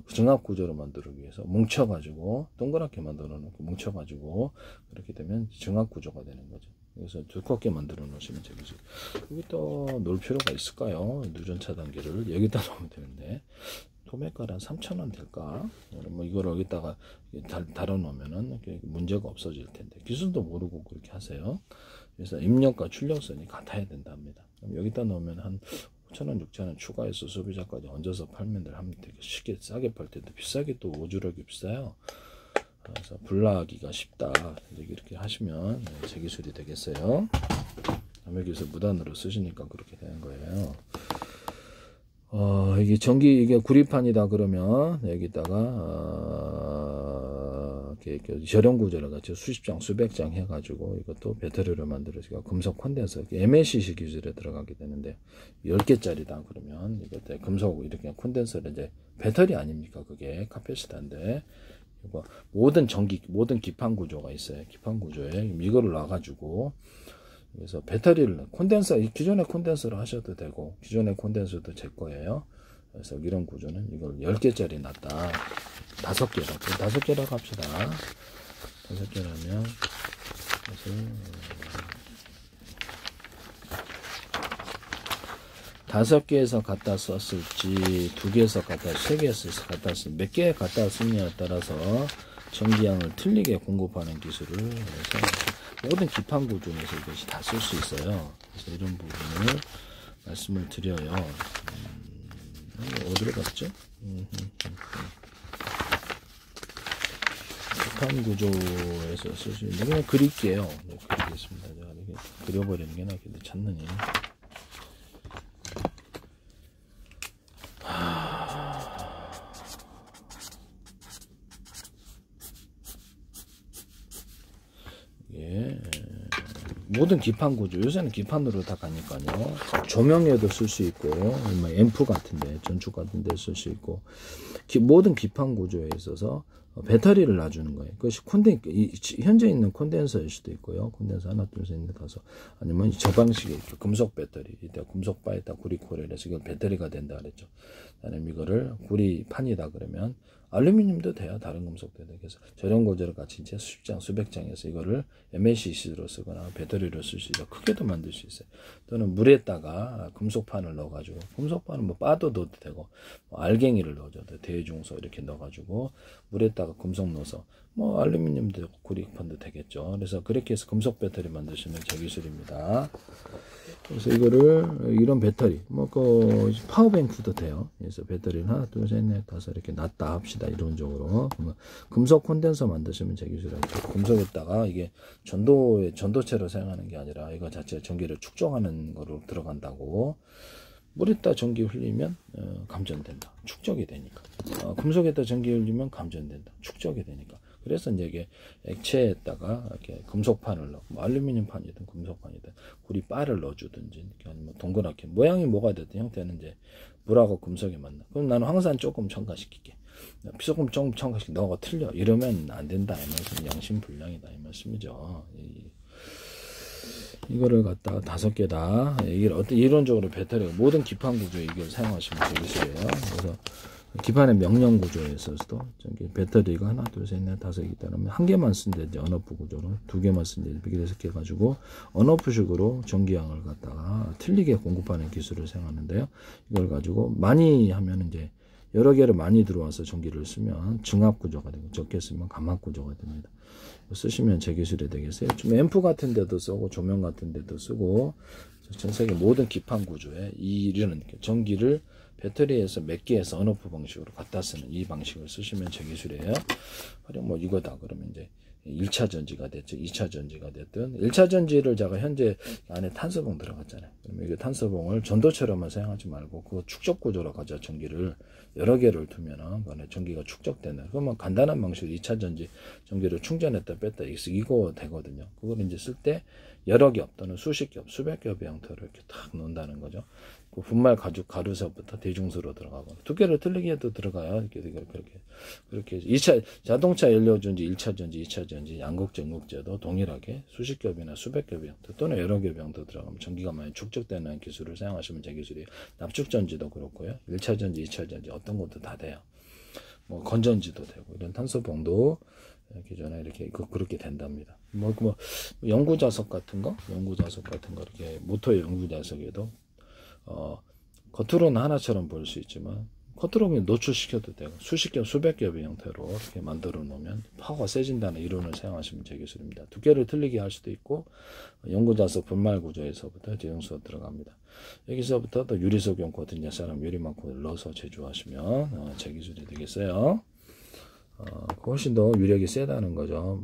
정압 구조로 만들기 위해서 뭉쳐가지고 동그랗게 만들어 놓고 뭉쳐가지고 그렇게 되면 정압 구조가 되는 거죠. 그래서 두껍게 만들어 놓으시면 되겠죠. 여기다 놓을 필요가 있을까요? 누전 차단기를 여기다 놓으면 되는데 도매가를 한 3,000원 될까? 뭐 이걸 여기다가 달아 놓으면은 문제가 없어질 텐데 기술도 모르고 그렇게 하세요. 그래서 입력과 출력선이 같아야 된답니다. 그럼 여기다 놓으면 한 5,000원, 6,000원 추가해서 소비자까지 얹어서 팔면 하면 되게 쉽게 싸게 팔 텐데 비싸게 또 오주력이 비싸요. 그래서 분라하기가 쉽다. 이렇게 하시면 제 기술이 되겠어요. 남의 기술 무단으로 쓰시니까 그렇게 되는 거예요. 이게 이게 구리판이다 그러면 여기다가 이렇게 절연 구조를 같이 수십 장, 수백 장 해가지고 이것도 배터리로 만들어서 금속 콘덴서, MLCC 기술에 들어가게 되는데 10개짜리다 그러면 이것도 금속 이렇게 콘덴서를 이제 배터리 아닙니까? 그게 카패시터인데 모든 기판 구조가 있어요. 기판 구조에 이거를 놔가지고 그래서 배터리를 기존의 콘덴서로 하셔도 되고 기존의 콘덴서도 제 거예요. 그래서 이런 구조는 이걸 10개짜리 놨다. 5개라고 합시다. 5개라면 그래서 5개에서 갖다 썼을지 2개에서 갖다 3개에서 갖다 쓸 몇 개 갖다 쓰느냐에 따라서 전기량을 틀리게 공급하는 기술을 해서 모든 기판 구조에서 이것이 다 쓸 수 있어요. 그래서 이런 부분을 말씀을 드려요. 어디로 갔죠? 기판 구조에서 쓸 수 있는 그냥 그릴게요. 네, 그리겠습니다. 제가 이렇게 그려버리는 게 낫겠네. 찾느니. 모든 기판 구조, 요새는 기판으로 다 가니까요. 조명에도 쓸 수 있고, 앰프 같은데, 전축 같은데 쓸 수 있고, 모든 기판 구조에 있어서 배터리를 놔주는 거예요. 그것이 현재 있는 콘덴서일 수도 있고요. 콘덴서 하나, 둘, 셋, 넷, 다섯. 아니면 저 방식의 금속 배터리, 이때 금속바에다 구리코레에서 이걸 배터리가 된다 그랬죠. 아니면 이거를 구리판이다 그러면 알루미늄도 돼요. 다른 금속도 돼요. 그래서 저런 구조를 같이 이제 수십 장, 수백 장에서 이거를 MLCC로 쓰거나 배터리로 쓸 수 있어요. 크게도 만들 수 있어요. 또는 물에다가 금속판을 넣어가지고, 금속판은 뭐 빠도 넣어도 되고, 뭐 알갱이를 넣어줘도 대중소 이렇게 넣어가지고, 물에다가 금속 넣어서, 뭐 알루미늄도 구리판도 되겠죠. 그래서 그렇게 해서 금속 배터리 만드시면 제 기술입니다. 그래서 이런 배터리, 파워뱅크도 돼요. 그래서 배터리를 하나, 둘, 셋, 넷, 다섯 이렇게 놨다 합시다. 이론적으로. 금속 콘덴서 만드시면 제 기술이고, 금속에다가 이게 전도체로 사용하는 게 아니라 이거 자체 전기를 축적하는 거로 들어간다고. 물에다 전기 흘리면 감전된다. 축적이 되니까. 금속에다 전기 흘리면 감전된다. 축적이 되니까. 그래서 이제 이게 액체에다가 이렇게 금속판을 넣고, 알루미늄 판이든 금속판이든 구리바를 넣어주든지, 아니면 동그랗게 모양이 뭐가 됐든 형태는 이제 물하고 금속이 맞나. 그럼 나는 황산 조금 첨가시킬게. 조금 첨가시켜. 너가 틀려. 이러면 안 된다. 이 말씀, 양심불량이다. 이 말씀이죠. 이거를 갖다가 5개다. 이론적으로 배터리가 모든 기판 구조에 이걸 사용하시면 되겠어요. 그래서 기판의 명령 구조에 있어서도 배터리가 하나, 둘, 셋, 넷, 다섯 있다면 한 개만 쓴데 언오프 구조로 2개만 쓴데 이렇게 해서 가지고 언오프식으로 전기량을 갖다가 틀리게 공급하는 기술을 사용하는데요. 이걸 가지고 많이 하면 이제 여러 개를 많이 들어와서 전기를 쓰면 증압 구조가 되고 적게 쓰면 감압 구조가 됩니다. 쓰시면 제 기술이 되겠어요. 좀 앰프 같은 데도 쓰고 조명 같은 데도 쓰고 전 세계 모든 기판 구조에 이런 전기를 배터리에서 몇 개에서 언오프 방식으로 갖다 쓰는 이 방식을 쓰시면 제 기술이에요. 그리고 뭐 이거다 그러면 이제 1차 전지가 됐죠. 2차 전지가 됐든 1차 전지를 제가 현재 안에 탄소봉 들어갔잖아요. 그러면 이게 탄소봉을 전도체로만 사용하지 말고 그 축적 구조로 가져 전기를 여러 개를 두면은 그 안에 전기가 축적되는. 그러면 간단한 방식으로 2차 전지 전기를 충전했다 뺐다 이거 되거든요. 그걸 이제 쓸 때 여러 겹 또는 수십 겹, 수백 겹의 형태로 이렇게 탁 놓는다는 거죠. 그 분말 가죽 가루석부터 대중수로 들어가고 두께를 틀리게 해도 들어가요. 그렇게 2차 자동차 연료 전지 1차 전지 2차 전지 양극 전극제도 동일하게 수십 겹이나 수백 겹이 또는 여러 겹 정도 들어가면 전기가 많이 축적되는 기술을 사용하시면 제 기술이 납축 전지도 그렇고요. 1차 전지 2차 전지 어떤 것도 다 돼요. 뭐 건전지도 되고 이런 탄소봉도 기존에 이렇게 그렇게 된답니다. 뭐 연구 자석 같은 거 이렇게 모터의 연구 자석에도 겉으로는 하나처럼 보일 수 있지만 겉으로는 노출시켜도 되고 수십 겹 수백 겹의 형태로 이렇게 만들어 놓으면 파워가 세진다는 이론을 사용하시면 제 기술입니다. 두께를 틀리게 할 수도 있고 연구 자석 분말 구조에서부터 제형수가 들어갑니다. 여기서부터 또 유리석용 코팅 사람 유리망코를 넣어서 제조하시면 제 기술이 되겠어요. 훨씬 더 위력이 세다는 거죠.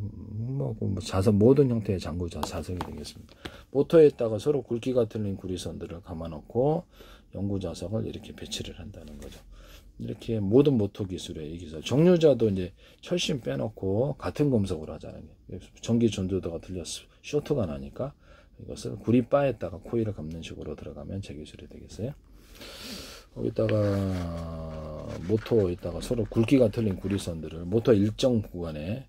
자석 모든 형태의 장구 자석이 되겠습니다. 모터에다가 서로 굵기가 틀린 구리선들을 감아놓고 연구 자석을 이렇게 배치를 한다는 거죠. 이렇게 모든 모터 기술에 이 기술 정류자도 이제 철심 빼놓고 같은 금속으로 하자는 게 전기 전도도가 틀려서 쇼트가 나니까 이것을 구리바에다가 코일을 감는 식으로 들어가면 제 기술이 되겠어요. 거기다가 모터에다가 서로 굵기가 틀린 구리선들을 모터 일정 구간에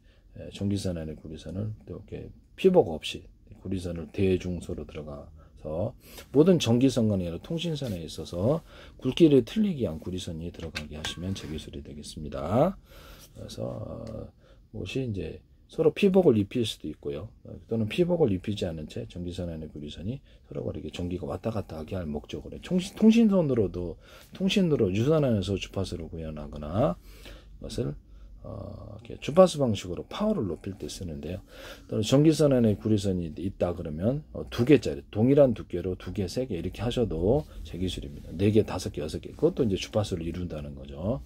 전기선 안에 구리선을 이렇게 피복 없이 구리선을 대중소로 들어가서 모든 전기선관이 아니라 통신선에 있어서 굵기를 틀리게 한 구리선이 들어가게 하시면 제 기술이 되겠습니다. 그래서 무엇이 이제 서로 피복을 입힐 수도 있고요. 또는 피복을 입히지 않은 채 전기선 안의 구리선이 서로가 이렇게 전기가 왔다 갔다 하게 할 목적으로 통신선으로도 통신으로 유선 안에서 주파수를 구현하거나 이것을 이렇게 주파수 방식으로 파워를 높일 때 쓰는데요. 또는 전기선 안에 구리선이 있다 그러면 2개짜리 동일한 두께로 2개, 3개 이렇게 하셔도 제 기술입니다. 4개, 5개, 6개 그것도 이제 주파수를 이룬다는 거죠.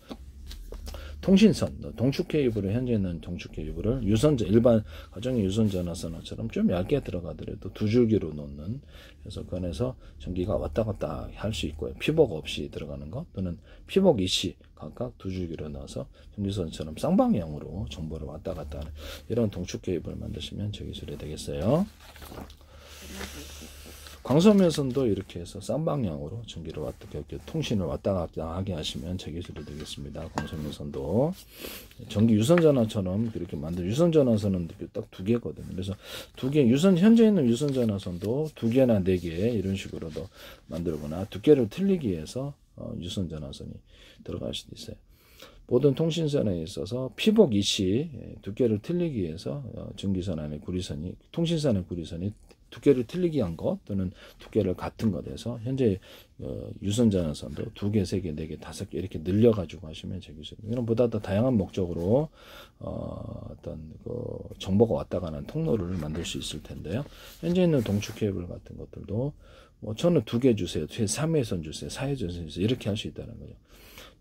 통신선, 동축 케이블을 현재 있는 동축 케이블을 유선전 일반 가정의 유선 전화선처럼 좀 얇게 들어가더라도 2줄기로 놓는 그래서 그 안에서 전기가 왔다 갔다 할 수 있고요. 피복 없이 들어가는 것 또는 피복 이시 각각 2줄기로 넣어서 전기선처럼 쌍방향으로 정보를 왔다 갔다 하는 이런 동축 케이블을 만드시면 제 기술이 되겠어요. 광섬유선도 이렇게 해서 쌍방향으로 전기를 왔다 이렇게 통신을 왔다 갔다 하게 하시면 제 기술이 되겠습니다. 광섬유선도 전기 유선전화처럼 그렇게 만든 유선전화선은 딱 2개거든요. 그래서 2개 유선 현재 있는 유선전화선도 2개나 4개 이런 식으로도 만들거나 두께를 틀리기 위해서 유선전화선이 들어갈 수도 있어요. 모든 통신선에 있어서 피복 이시 두께를 틀리기 위해서 전기선 안에 구리선이 통신선 안에 구리선이 두께를 틀리게 한 것 또는 두께를 같은 것에서 현재 유선전화선도 2개, 3개, 4개, 5개 이렇게 늘려가지고 하시면 제 기술입니다. 이런 보다 더 다양한 목적으로 어떤 정보가 왔다 가는 통로를 만들 수 있을 텐데요. 현재 있는 동축 케이블 같은 것들도 저는 2개 주세요, 3회선 주세요, 4회선 주세요 이렇게 할 수 있다는 거죠.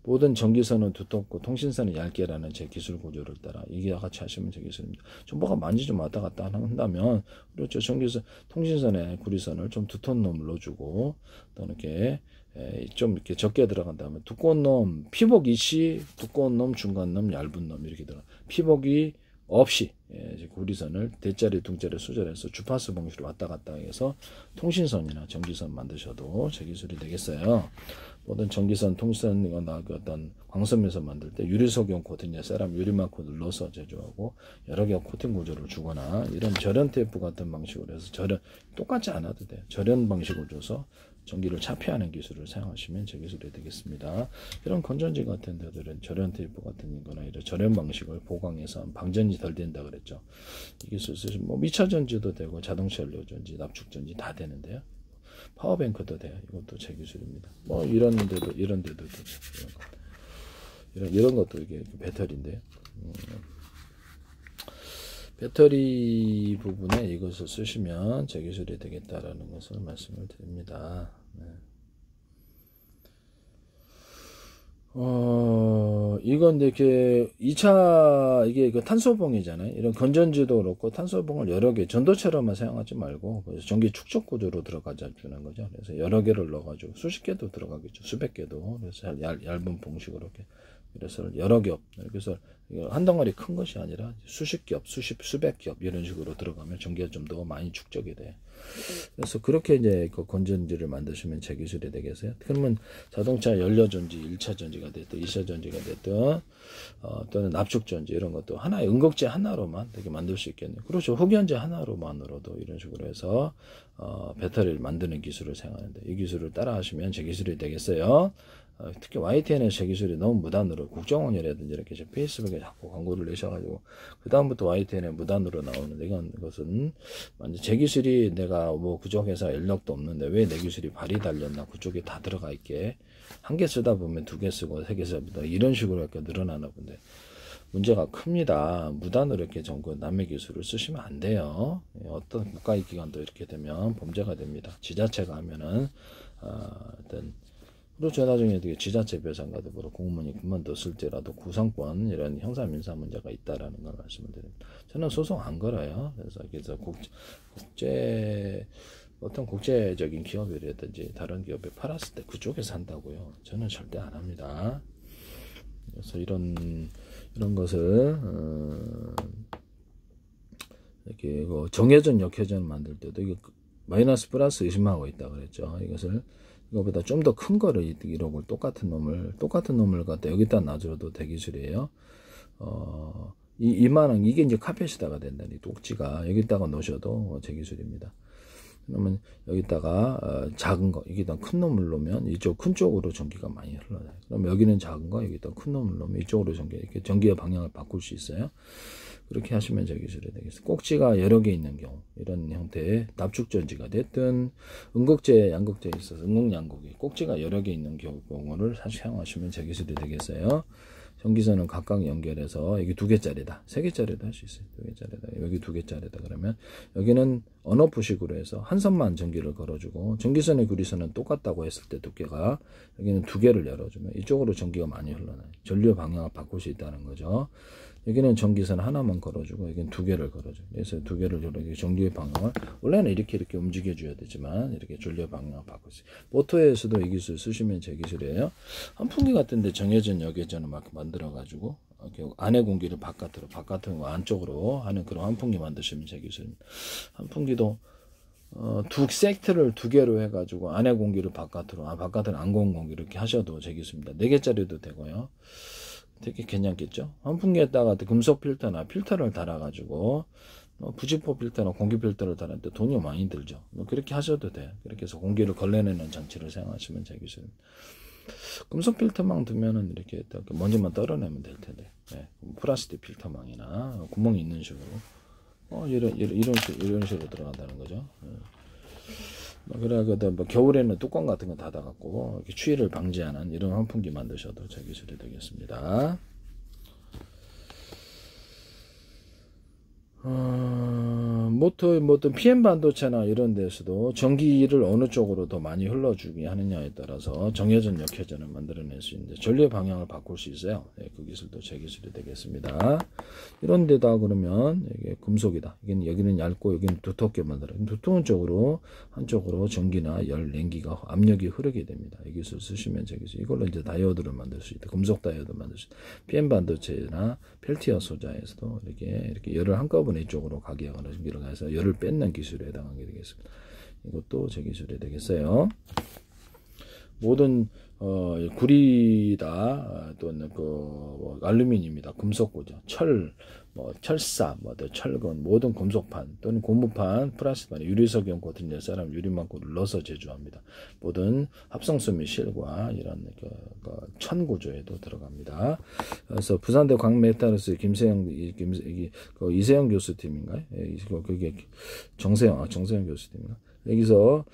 모든 전기선은 두텁고 통신선은 얇게라는 제 기술 구조를 따라 이게 같이 하시면 제 기술입니다. 정보가 많이 좀 왔다 갔다 한다면 그렇죠. 전기선 통신선에 구리선을 좀 두터운 놈을 넣어주고 또 이렇게 좀 이렇게 적게 들어간 다음에 두꺼운 놈 피복 이시 두꺼운 놈 중간 놈 얇은 놈 이렇게 들어 피복이 없이 구리선을 대자리 둥자리 수절해서 주파수 방식으로 왔다 갔다 해서 통신선이나 전기선 만드셔도 제 기술이 되겠어요. 모든 전기선, 통신선이나 어떤 광섬유선 만들 때 유리석용 코팅제 사람 유리막코를 넣어서 제조하고 여러 개 코팅 구조를 주거나 이런 절연 테이프 같은 방식으로 해서 똑같지 않아도 돼요. 절연 방식을 줘서 전기를 차폐하는 기술을 사용하시면 제 기술이 되겠습니다. 이런 건전지 같은 데들은 절연 테이프 같은 거나 이런 절연 방식을 보강해서 방전이 덜 된다 그랬죠. 이 기술 쓰시면 미차 전지도 되고 자동차 연료 전지, 납축 전지 다 되는데요. 파워뱅크도 돼요. 이것도 제 기술입니다. 이런 데도 이런 것도 이게 배터리인데요. 배터리 부분에 이것을 쓰시면 제 기술이 되겠다라는 것을 말씀을 드립니다. 네. 이건 이렇게 2차 이게 탄소봉이잖아요. 이런 건전지도 그렇고 탄소봉을 여러 개 전도체로만 사용하지 말고 그래서 전기 축적 구조로 들어가자 주는 거죠. 그래서 여러 개를 넣어가지고 수십 개도 들어가겠죠. 수백 개도 그래서 얇은 봉식으로 이렇게 그래서 여러 겹, 그래서 한 덩어리 큰 것이 아니라 수십 겹, 수백 겹 이런 식으로 들어가면 전기가 좀 더 많이 축적이 돼요. 그래서 그렇게 이제 그 건전지를 만드시면 제 기술이 되겠어요. 그러면 자동차 연료 전지, 1차 전지가 됐든 2차 전지가 됐든 또는 납축 전지 이런 것도 하나의 응급제 하나로만 되게 만들 수 있겠네요. 그렇죠. 흡연제 하나로만으로도 이런 식으로 해서 배터리를 만드는 기술을 사용하는데 이 기술을 따라 하시면 제 기술이 되겠어요. 특히 YTN의 제 기술이 너무 무단으로 국정원이라든지 이렇게 페이스북에 자꾸 광고를 내셔가지고 그 다음부터 YTN에 무단으로 나오는데 이것은 완전 제 기술이 내가 뭐 그쪽 회사 연락도 없는데 왜 내 기술이 발이 달렸나 그쪽에 다 들어가 있게 한 개 쓰다 보면 2개 쓰고 3개 쓰다 이런 식으로 이렇게 늘어나나 본데 문제가 큽니다. 무단으로 이렇게 전부 남의 기술을 쓰시면 안 돼요. 어떤 국가의 기관도 이렇게 되면 범죄가 됩니다. 지자체가 하면은 어떤 그렇죠. 나중에 지자체 배상과도 그렇고 공무원이 그만뒀을 때라도 구상권 이런 형사민사 문제가 있다라는 걸 말씀을 드립니다. 저는 소송 안 걸어요. 그래서 어떤 국제적인 기업이라든지 다른 기업에 팔았을 때 그쪽에서 한다고요. 저는 절대 안 합니다. 그래서 이런 것을 이렇게 정회전 역회전 만들 때도 이게 마이너스 플러스 의심하고 있다 그랬죠. 이거보다 좀 더 큰 거를 1억을 똑같은 놈을 갖다 여기다 놔줘도 대기술이에요. 이만한 이게 이제 카펫에다가 된다니 꼭지가 여기다가 놓으셔도 제기술입니다. 그러면 여기다가 작은 거 여기다 큰 놈을 놓으면 이쪽 큰 쪽으로 전기가 많이 흘러요. 그럼 여기는 작은 거 여기다 큰 놈을 놓으면 이쪽으로 이렇게 전기의 방향을 바꿀 수 있어요. 그렇게 하시면 제 기술이 되겠어요. 꼭지가 여러 개 있는 경우 이런 형태의 납축전지가 됐든 응극제, 양극제에 있어서 응극양극이 꼭지가 여러 개 있는 경우를 사용하시면 제 기술이 되겠어요. 전기선은 각각 연결해서 여기 2개짜리다 3개짜리도 할 수 있어요. 2개짜리다 여기 2개짜리다 그러면 여기는 언오프식으로 해서 한 선만 전기를 걸어주고 전기선의 구리선은 똑같다고 했을 때 두께가 여기는 2개를 열어주면 이쪽으로 전기가 많이 흘러나요. 전류 방향을 바꿀 수 있다는 거죠. 여기는 전기선 하나만 걸어주고 여기는 2개를 걸어줘요. 그래서 2개를 이렇게 전기의 방향을 원래는 이렇게 움직여줘야 되지만 이렇게 전류의 방향을 바꿀 수 있어요. 모터에서도 이 기술 쓰시면 제 기술이에요. 환풍기 같은데 정해진 역회전을 막 만들어가지고 안의 공기를 바깥으로 안쪽으로 하는 그런 환풍기 만드시면 제 기술입니다. 환풍기도 두 섹트를 2개로 해가지고 안의 공기를 바깥으로 안 고운 공기 이렇게 하셔도 제 기술입니다. 4개짜리도 되고요. 되게 괜찮겠죠? 환풍기에다가 금속 필터나 필터를 달아가지고 부직포 필터나 공기 필터를 달았는데 돈이 많이 들죠. 그렇게 하셔도 돼요. 그렇게 해서 공기를 걸러내는 장치를 사용하시면 제 기술입니다. 금속 필터망 두면은 이렇게 먼지만 떨어내면 될 텐데, 네. 플라스틱 필터망이나 구멍이 있는 식으로 이런 식으로 들어간다는 거죠. 그래서 겨울에는 뚜껑 같은 거 닫아갖고 추위를 방지하는 이런 환풍기 만드셔도 제 기술이 되겠습니다. 어떤 PM 반도체나 이런 데서도 전기를 어느 쪽으로 더 많이 흘러주게 하느냐에 따라서 정회전, 역회전을 만들어낼 수 있는데 전류의 방향을 바꿀 수 있어요. 네, 그 기술도 제 기술이 되겠습니다. 이런 데다 그러면 이게 금속이다. 여기는 얇고 여기는 두텁게 만들어요. 두꺼운 쪽으로 한쪽으로 전기나 열, 냉기가 압력이 흐르게 됩니다. 이 기술 쓰시면 제 기술. 이걸로 이제 다이오드를 만들 수 있다. 금속 다이오드 만들 수 있다. PM 반도체나 펠티어 소자에서도 이렇게 열을 한꺼번에 이쪽으로 가게 하거나 전기를 가해서 열을 뺏는 기술에 해당하게 되겠습니다. 이것도 제 기술이 되겠어요. 모든 구리다 또는 알루미늄이다, 금속고죠, 철사, 철근, 모든 금속판 또는 고무판, 플라스틱판, 유리석연 코팅 사람 유리망고를 넣어서 제조합니다. 모든 합성수 및 실과 이런 천 구조에도 들어갑니다. 그래서 부산대 광메탈스 이세영 교수팀인가요? 그게 정세영 교수팀인가? 여기서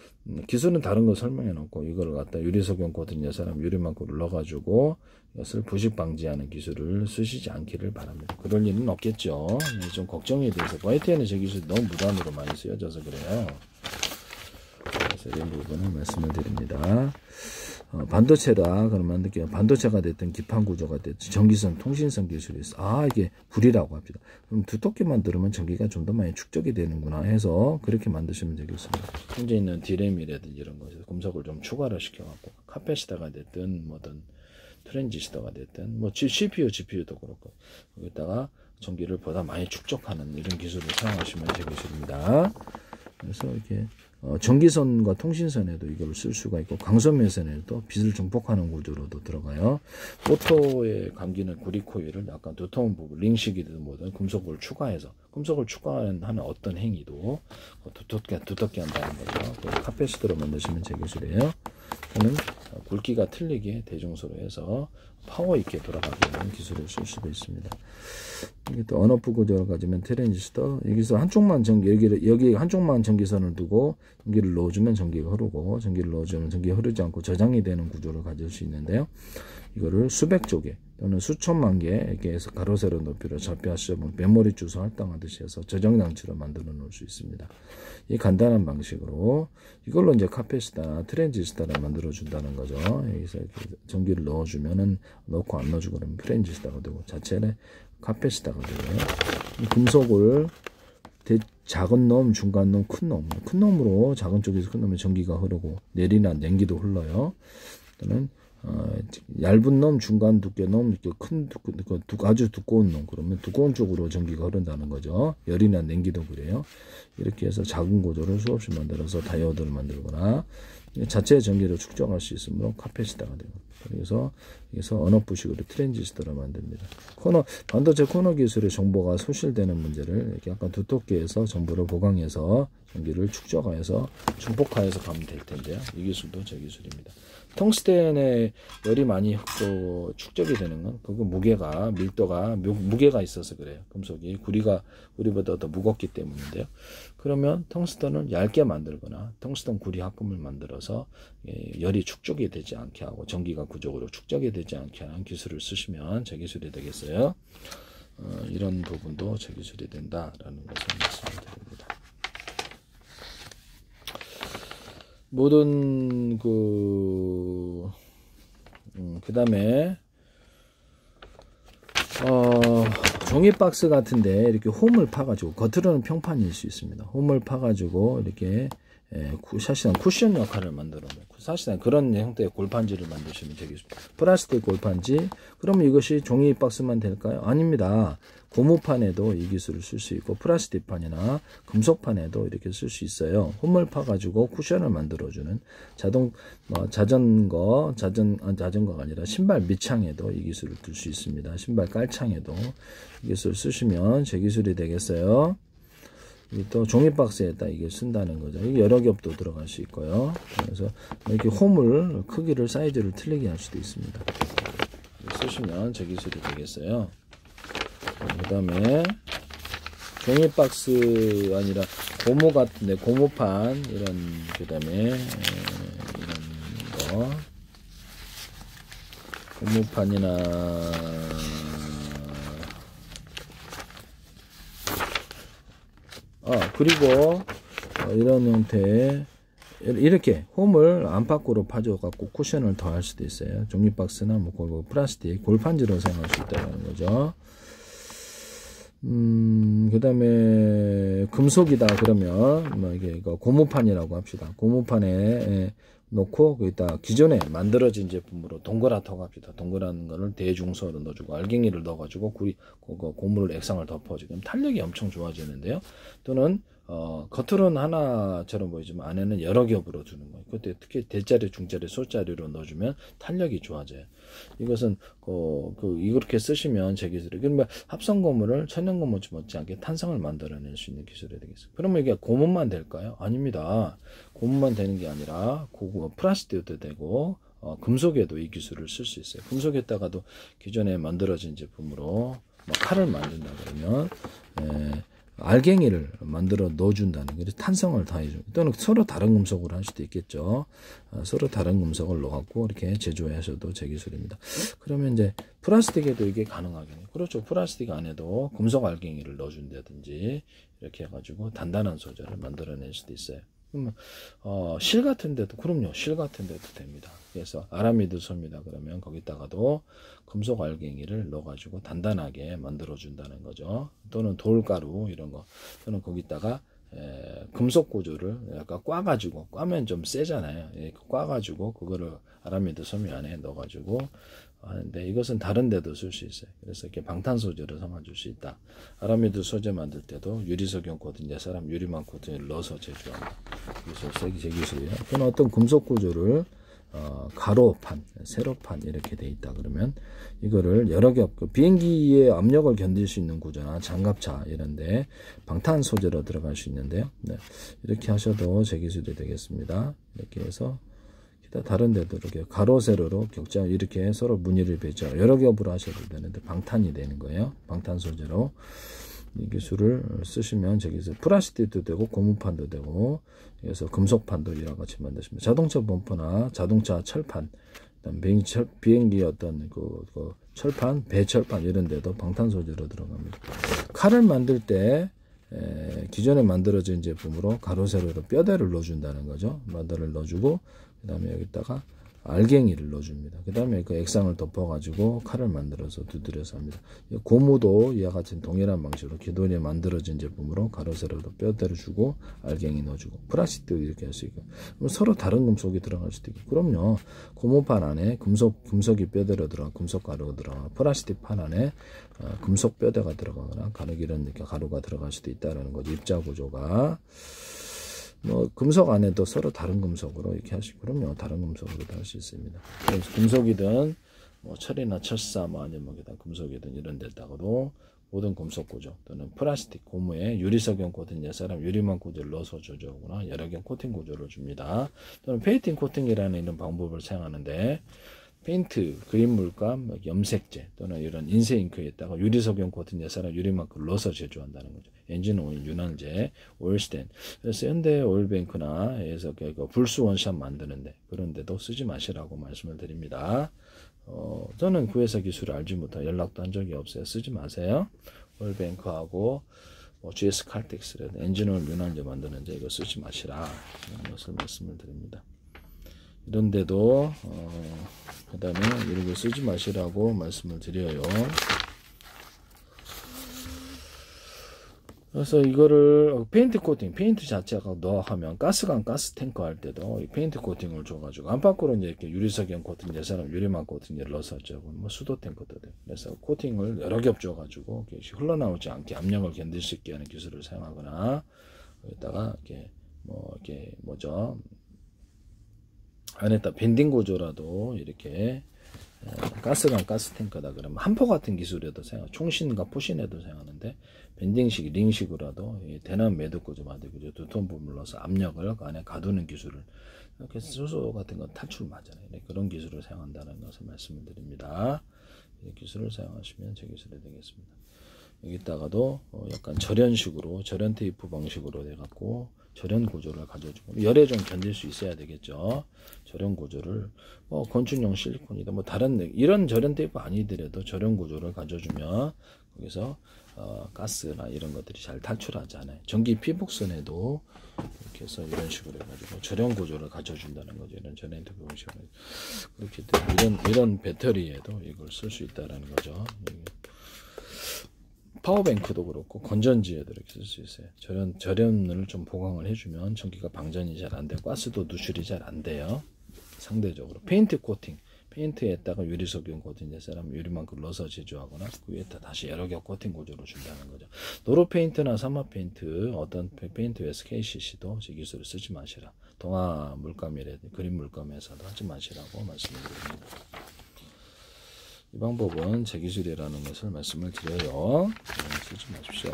기술은 다른 거 설명해 놓고 이걸 갖다 유리석연 코팅 사람 유리망고를 넣어가지고 이것을 부식 방지하는 기술을 쓰시지 않기를 바랍니다. 그럴 일은 없겠죠. 좀 걱정이 돼서 YTN의 제 기술이 너무 무단으로 많이 쓰여져서 그래요. 그래서 이런 부분을 말씀을 드립니다. 반도체다 그러면 반도체가 됐든 기판 구조가 됐든 전기선, 통신선 기술이 있어. 이게 불이라고 합니다. 그럼 두텁게만 들으면 전기가 좀 더 많이 축적이 되는구나 해서 그렇게 만드시면 되겠습니다. 현재 있는 디램이라든지 이런 것에서 금속을 좀 추가를 시켜갖고 카펫에다가 됐든 뭐든 트랜지스터가 됐든 뭐 CPU, GPU도 그렇고 거기다가 전기를 보다 많이 축적하는 이런 기술을 사용하시면 되겠습니다. 그래서 이렇게 전기선과 통신선에도 이걸 쓸 수가 있고 광선면선에도 빛을 증폭하는 구조로도 들어가요. 모터의 감기는 구리 코일을 약간 두터운 부분, 링식이든 뭐든 금속을 추가해서 금속을 추가하는 어떤 행위도 두텁게 한다는 거죠. 카패시터로 만드시면 제 기술이에요. 저는 굵기가 틀리게 대중소로 해서 파워 있게 돌아가게 하는 기술을 쓸 수도 있습니다. 이게 또 언오프 구조를 가지면 트랜지스터, 여기서 한쪽만 여기 한쪽만 전기선을 두고 전기를 넣어주면 전기가 흐르고, 전기를 넣어주면 전기가 흐르지 않고 저장이 되는 구조를 가질 수 있는데요. 이거를 수백 조개 또는 수천만 개 이렇게 해서 가로 세로 높이로 좌표하시면 메모리 주소 할당하듯이 해서 저장 장치로 만들어 놓을 수 있습니다. 이 간단한 방식으로 이걸로 이제 카패시터나 트랜지스터를 만들어 준다는 거죠. 여기서 이렇게 전기를 넣어주면은 넣고 안 넣어주고 그러면 트랜지스터가 되고 자체는 카패시터가 되고요. 금속을 작은 놈, 중간 놈, 큰 놈으로 작은 쪽에서 큰 놈에 전기가 흐르고 내리나 냉기도 흘러요. 또는 얇은 놈, 중간 두께 놈, 이렇게 아주 두꺼운 놈, 그러면 두꺼운 쪽으로 전기가 흐른다는 거죠. 열이나 냉기도 그래요. 이렇게 해서 작은 구조를 수없이 만들어서 다이오드를 만들거나 자체 전기를 축적할 수 있으므로 카패시터가 되고, 그래서 여기서 언오프식으로 트랜지스터를 만듭니다. 반도체 코너 기술의 정보가 소실되는 문제를 이렇게 약간 두텁게 해서 정보를 보강해서 전기를 축적해서 증폭화해서 가면 될 텐데요. 이 기술도 제 기술입니다. 텅스텐에 열이 많이 축적이 되는 건 그거 무게가 있어서 그래요. 금속이 구리보다 더 무겁기 때문인데요. 그러면 텅스턴을 얇게 만들거나 텅스턴 구리 합금을 만들어서 열이 축적이 되지 않게 하고 전기가 그쪽으로 축적이 되지 않게 하는 기술을 쓰시면 제 기술이 되겠어요. 이런 부분도 제 기술이 된다라는 것을 말씀드립니다. 모든 그 다음에 종이 박스 같은데 이렇게 홈을 파가지고 겉으로는 평판일 수 있습니다. 홈을 파가지고 이렇게 사실상 쿠션 역할을 만들어 놓고 사실상 그런 형태의 골판지를 만드시면 되겠습니다. 플라스틱 골판지. 그러면 이것이 종이 박스만 될까요? 아닙니다. 고무판에도 이 기술을 쓸 수 있고 플라스틱판이나 금속판에도 이렇게 쓸 수 있어요. 홈을 파가지고 쿠션을 만들어주는 자전거가 아니라 신발 밑창에도 이 기술을 둘 수 있습니다. 신발 깔창에도 이 기술을 쓰시면 제 기술이 되겠어요. 또 종이 박스에다 이게 쓴다는 거죠. 이게 여러 겹도 들어갈 수 있고요. 그래서 이렇게 홈을 크기를 사이즈를 틀리게 할 수도 있습니다. 쓰시면 제 기술이 되겠어요. 그 다음에 종이 박스 아니라 고무 같은데 고무판 이런, 그 다음에 이런 거 고무판이나 그리고 이런 형태의 이렇게 홈을 안팎으로 파줘갖고 쿠션을 더 할 수도 있어요. 종이박스나 뭐 플라스틱 골판지로 사용할 수 있다는 거죠. 그 다음에 금속이다 그러면 뭐 이게 고무판이라고 합시다. 고무판에 놓고 거기다 기존에 만들어진 제품으로 동그랗다고 합시다. 동그란 거를 대중소로 넣어주고 알갱이를 넣어가지고 고무를 액상을 덮어주면 탄력이 엄청 좋아지는데요. 또는 겉으로는 하나처럼 보이지만 안에는 여러 겹으로 두는 거예요. 그때 특히 대자리, 중자리, 소자리로 넣어주면 탄력이 좋아져요. 이것은 이렇게 쓰시면 제 기술이 그러면 합성 고무를 천연 고무 못지않게 탄성을 만들어낼 수 있는 기술이 되겠어요. 그러면 이게 고무만 될까요? 아닙니다. 고무만 되는 게 아니라 플라스틱도 되고 금속에도 이 기술을 쓸 수 있어요. 금속에다가도 기존에 만들어진 제품으로 칼을 만든다 그러면 알갱이를 만들어 넣어준다는 거죠. 탄성을 더해줘. 또는 서로 다른 금속으로 할 수도 있겠죠. 서로 다른 금속을 넣어갖고 이렇게 제조하셔도 제 기술입니다. 그러면 이제 플라스틱에도 이게 가능하겠네요. 그렇죠. 플라스틱 안에도 금속 알갱이를 넣어준다든지 이렇게 해가지고 단단한 소재를 만들어낼 수도 있어요. 그러면 실 같은 데도, 그럼요, 실 같은 데도 됩니다. 그래서 아라미드 솜이다 그러면 거기다가도 금속 알갱이를 넣어가지고 단단하게 만들어 준다는 거죠. 또는 돌가루 이런 거, 또는 거기다가 금속 구조를 약간 꽈가지고, 꽈면 좀 세잖아요. 꽈가지고 그거를 아라미드 솜이 안에 넣어가지고 하는데 이것은 다른 데도 쓸 수 있어요. 그래서 이렇게 방탄 소재로 삼아줄 수 있다. 아라미드 소재 만들 때도 유리석용 코팅, 사람 유리망 코팅을 넣어서 제조한다. 그래서 제 기술이에요. 또는 어떤 금속 구조를 가로판, 세로판 이렇게 돼 있다 그러면 이거를 여러 겹 비행기의 압력을 견딜 수 있는 구조나 장갑차 이런데 방탄 소재로 들어갈 수 있는데요. 네, 이렇게 하셔도 제 기술이 되겠습니다. 이렇게 해서 다른 데도 이렇게 가로 세로로 격자 이렇게 서로 무늬를 배쳐 여러 겹으로 하셔도 되는데 방탄이 되는 거예요. 방탄 소재로 이 기술을 쓰시면 제 기술 플라스틱도 되고 고무판도 되고 그래서 금속판도 이와 같이 만드십니다. 자동차 범퍼나 자동차 철판, 비행기 어떤 그 철판, 배철판 이런 데도 방탄 소재로 들어갑니다. 칼을 만들 때 기존에 만들어진 제품으로 가로 세로로 뼈대를 넣어준다는 거죠. 뼈대를 넣어주고 그 다음에 여기다가 알갱이를 넣어줍니다. 그 다음에 그 액상을 덮어가지고 칼을 만들어서 두드려서 합니다. 고무도 이와 같은 동일한 방식으로 기존에 만들어진 제품으로 가로 세로로 뼈대를 주고 알갱이 넣어주고 플라스틱도 이렇게 할 수 있고 서로 다른 금속이 들어갈 수도 있고 그럼요. 고무판 안에 금속이 뼈대로 들어가 금속 가루가 들어가 플라스틱 판 안에 금속 뼈대가 들어가거나 이런 가루가 들어갈 수도 있다는 거죠. 입자 구조가 금속 안에도 서로 다른 금속으로 이렇게 하시고 그럼요. 다른 금속으로도 할 수 있습니다. 그래서 금속이든 철이나 철사 아니면 금속이든 이런 데다가도 모든 금속 구조 또는 플라스틱 고무에 유리석용 코팅 사람 유리망 구조를 넣어서 조절하거나 여러 개 코팅 구조를 줍니다. 또는 페인팅 코팅이라는 이런 방법을 사용하는데 페인트, 그림 물감, 염색제 또는 이런 인쇄 잉크에다가 유리석용 코팅 사람 유리망을 넣어서 제조한다는 거죠. 엔진 오일, 윤활제, 오일스텐. 그래서 현대 오일뱅크나 해서 불수 원샷 만드는데 그런 데도 쓰지 마시라고 말씀을 드립니다. 저는 그 회사 기술을 알지 못하고 연락도 한 적이 없어요. 쓰지 마세요. 오일뱅크하고 GS 칼텍스라든 엔진 오일, 윤활제 만드는데 이거 쓰지 마시라. 이런 것을 말씀을 드립니다. 이런데도 그 다음에 이런 거 쓰지 마시라고 말씀을 드려요. 그래서 이거를 페인트 코팅, 페인트 자체가 하면 가스관 가스 탱커 할 때도 이 페인트 코팅을 줘가지고 안팎으로 이제 이렇게 유리석용 코팅, 사람 유리망 코팅을 넣어서 저고 수도 탱커도 돼. 그래서 코팅을 여러 겹 줘가지고 흘러나오지 않게 압력을 견딜 수 있게 하는 기술을 사용하거나 여기다가 이렇게 안에다 밴딩 구조라도 이렇게 가스관 가스 탱커다 그러면 한포 같은 기술에도 사용, 총신과 포신에도 사용하는데 밴딩식, 링식으로라도 대남 매듭 구조 만들고 두톤 부분을 넣어서 압력을 안에 가두는 기술을 이렇게 수소 같은 건 탈출 맞잖아요. 그런 기술을 사용한다는 것을 말씀을 드립니다. 이 기술을 사용하시면 제 기술이 되겠습니다. 여기다가도 약간 절연식으로 절연 테이프 방식으로 돼갖고 절연 구조를 가져주고 열에 좀 견딜 수 있어야 되겠죠. 절연 구조를 건축용 실리콘이다 다른 이런 절연 테이프 아니더라도 절연 구조를 가져주면 거기서 가스나 이런 것들이 잘 탈출하잖아요. 전기 피복선에도 이렇게 해서 이런 식으로 해가지고 절연 구조를 가져준다는 거죠. 이런 절연 테이프 방식으로 그렇게 이런 배터리에도 이걸 쓸 수 있다라는 거죠. 파워뱅크도 그렇고 건전지에도 이렇게 쓸 수 있어요. 절연을 좀 보강을 해주면 전기가 방전이 잘 안 되고 가스도 누출이 잘 안 돼요. 상대적으로 페인트 코팅, 페인트에다가 유리석용 코팅 사람 유리만큼 넣어서 제조하거나 그 위에다 다시 여러 겹 코팅 구조로 준다는 거죠. 도로 페인트나 사막 페인트 어떤 페인트 SKCC도 제 기술을 쓰지 마시라. 동화 물감이라든지 그림 물감에서도 하지 마시라고 말씀을 드립니다. 이 방법은 제 기술이라는 것을 말씀을 드려요. 쓰지 마십시오.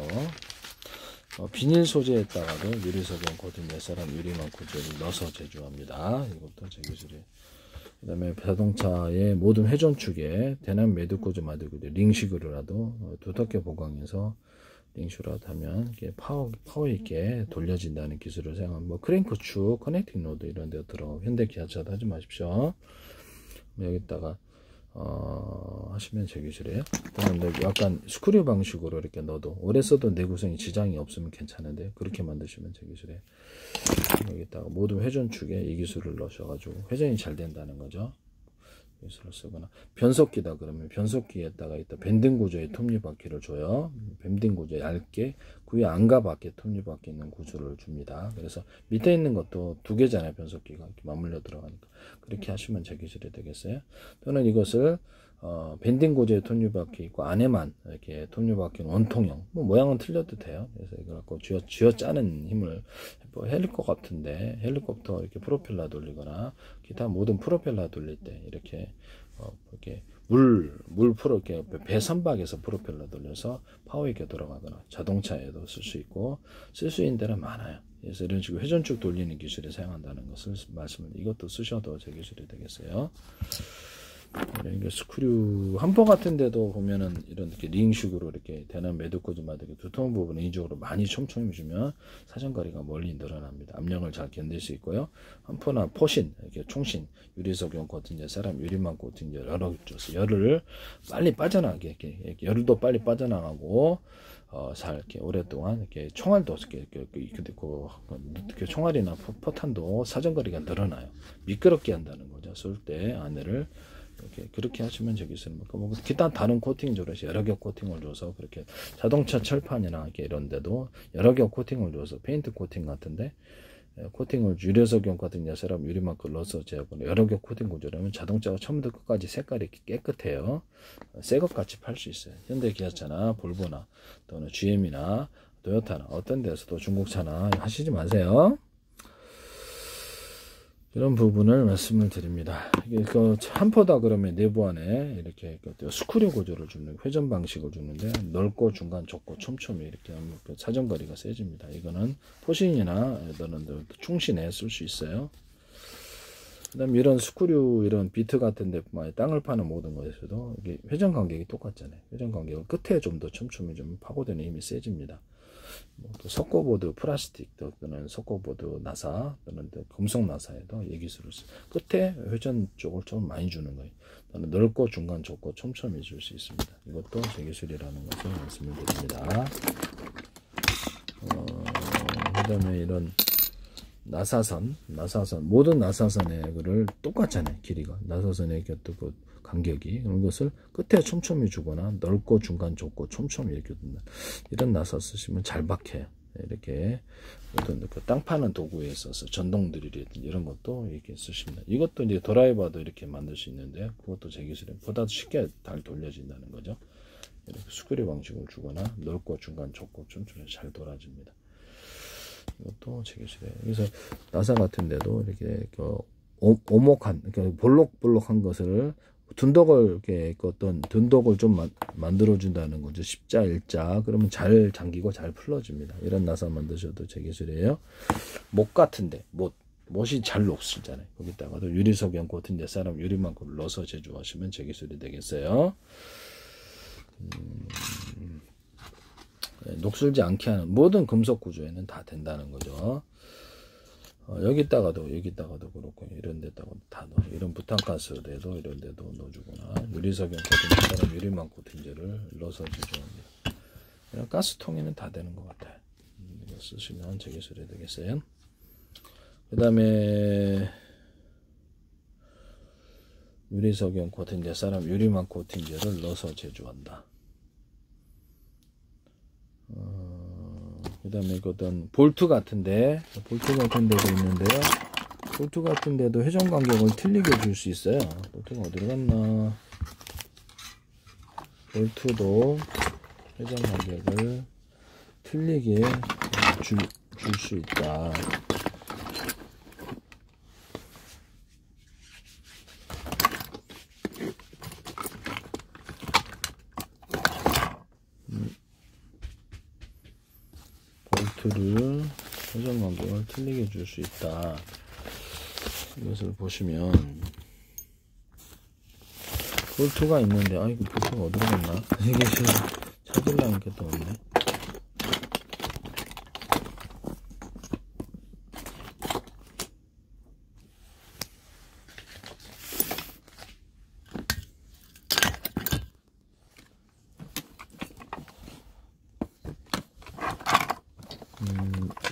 비닐 소재에다가도 유리석용 코팅 사람 유리망 구조를 넣어서 제조합니다. 이것도 제 기술이에요. 그 다음에 자동차의 모든 회전축에 대남 매듭 구조 만들고 링식으로라도 두텁게 보강해서 링식으로라도 하면 이게 파워 있게 돌려진다는 기술을 사용하면 크랭크축, 커넥팅 로드 이런 데 들어가고 현대 기아차도 하지 마십시오. 여기다가 하시면 제 기술이에요. 약간 스크류 방식으로 이렇게 넣어도 오래 써도 내구성이 지장이 없으면 괜찮은데 그렇게 만드시면 제 기술이에요. 여기다가 모든 회전축에 이 기술을 넣으셔가지고 회전이 잘 된다는 거죠. 기술을 쓰거나 변속기다 그러면 변속기에다가 밴딩 구조의 톱니바퀴를 줘요. 밴딩 구조 얇게 그 위에 안과 밖에 톱니바퀴 있는 구조를 줍니다. 그래서 밑에 있는 것도 두 개잖아요. 변속기가 이렇게 맞물려 들어가니까 그렇게 하시면 제 기술이 되겠어요. 또는 이것을 밴딩 구조의 톱니바퀴 있고 안에만 이렇게 톱니바퀴는 원통형. 뭐 모양은 틀려도 돼요. 그래서 이걸 갖고 쥐어 짜는 힘을 뭐 헬리콥터 같은데 헬리콥터 이렇게 프로펠러 돌리거나 기타 모든 프로펠러 돌릴 때 이렇게 이렇게 물 프로 이렇게 배 선박에서 프로펠러 돌려서 파워 있게 돌아가거나 자동차에도 쓸 수 있고 쓸 수 있는 데는 많아요. 그래서 이런 식으로 회전축 돌리는 기술을 사용한다는 것을 말씀을 이것도 쓰셔도 제 기술이 되겠어요. 이게 스크류 한포 같은 데도 보면은 이런 이렇게 링식으로 이렇게 되는 매듭꽂이마다 두터운 부분에 인위적으로 많이 촘촘히 주면 사정거리가 멀리 늘어납니다. 압력을 잘 견딜 수 있고요. 한포나 포신, 이렇게 총신, 유리석용 코팅제, 세람 유리망 코팅제 여러 줘서 열을 빨리 빠져나가게 이렇게 열도 빨리 빠져나가고 잘 이렇게 오랫동안 이렇게 총알도 이렇게 총알이나 포탄도 사정거리가 늘어나요. 미끄럽게 한다는 거죠. 쏠 때 안에를 이렇게 그렇게 하시면 저기서는 뭐 기타 다른 코팅 조릇이 여러 겹 코팅을 줘서 그렇게 자동차 철판이나 이렇게 이런 데도 여러 겹 코팅을 줘서 페인트 코팅 같은데 코팅을 유리석용 같은 야세람 유리만큼 넣어서 제하고 여러 겹 코팅 구조라면 자동차가 처음부터 끝까지 색깔이 깨끗해요. 새 것 같이 팔 수 있어요. 현대 기아차나 볼보나 또는 GM이나 토요타나 어떤 데서도 중국차나 하시지 마세요. 이런 부분을 말씀을 드립니다. 이게 한포다 그러면 내부 안에 이렇게 스크류 구조를 주는 회전 방식을 주는데 넓고 중간 좁고 촘촘히 이렇게 하면 사정거리가 세집니다. 이거는 포신이나 또는 충신에 쓸 수 있어요. 그다음 이런 스크류 이런 비트 같은데 땅을 파는 모든 것에서도 이게 회전 간격이 똑같잖아요. 회전 간격을 끝에 좀 더 촘촘히 좀 파고드는 힘이 세집니다. 또 석고보드 플라스틱 또는 석고보드 나사 또는 금속 나사에도 이 기술을 끝에 회전 쪽을 좀 많이 주는 거예요. 또는 넓고 중간 좁고 촘촘히 줄 수 있습니다. 이것도 제 기술이라는 것을 말씀을 드립니다. 그 다음에 이런 나사선 모든 나사선의 그를 똑같잖아요. 길이가 나사선의 그 간격이 그런 것을 끝에 촘촘히 주거나 넓고 중간 좁고 촘촘히 이렇게 둔다. 이런 나사 쓰시면 잘 박혀요. 이렇게 어떤 그 땅 파는 도구에 있어서 전동 드릴이든 이런 것도 이렇게 쓰십니다. 이것도 이제 드라이버도 이렇게 만들 수 있는데 그것도 제 기술에 보다 쉽게 잘 돌려진다는 거죠. 이렇게 스크류 방식을 주거나 넓고 중간 좁고 촘촘히 잘 돌아집니다. 이것도 제 기술이에요. 그래서 나사 같은 데도 이렇게 오목한 그러니까 볼록볼록한 것을 둔덕을 이렇게 어떤 둔덕을 좀 만들어 준다는 거죠. 십자 일자 그러면 잘 잠기고 잘 풀어집니다. 이런 나사 만드셔도 제 기술이에요. 못 같은데 못이 잘 녹슬잖아요. 거기다가도 유리석용 코팅 사람 유리만큼 넣어서 제조하시면 제 기술이 되겠어요. 녹슬지 않게 하는 모든 금속 구조에는 다 된다는 거죠. 여기다가도 그렇고 이런 데다가도 다 넣어. 이런 부탄가스에도 이런 데도 넣어주거나 유리석용 코팅 사람 유리망 코팅제를 넣어서 제조합니다. 그냥 가스통에는 다 되는 것 같아요. 이거 쓰시면 제 기술이 되겠어요. 그 다음에 유리석용 코팅제 사람 유리망 코팅제를 넣어서 제조한다. 그 다음에 어떤 볼트 같은 데도 있는데요. 볼트 같은 데도 회전 간격을 틀리게 줄 수 있어요. 볼트가 어디로 갔나. 볼트도 회전 간격을 틀리게 줄 수 있다. 볼트를 회전 간격을 틀리게 줄 수 있다. 이것을 보시면 볼트가 있는데 이거 볼트가 어디로 갔나? 이게 지금 찾으려니까 또 없네.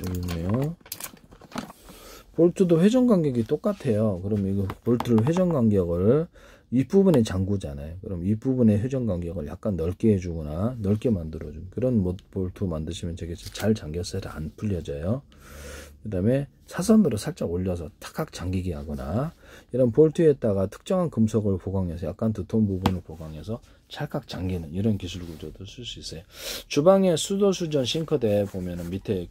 여기네요. 볼트도 회전 간격이 똑같아요. 그럼 이거 볼트를 회전 간격을 윗부분에 잠그잖아요. 그럼 윗부분의 회전 간격을 약간 넓게 해주거나 넓게 만들어준 그런 볼트 만드시면 되게 잘 잠겼어요. 안 풀려져요. 그 다음에 사선으로 살짝 올려서 탁탁 잠기게 하거나, 이런 볼트에다가 특정한 금속을 보강해서 약간 두터운 부분을 보강해서 찰칵 잠기는 이런 기술 구조도 쓸 수 있어요. 주방에 수도, 수전, 싱크대에 보면은 밑에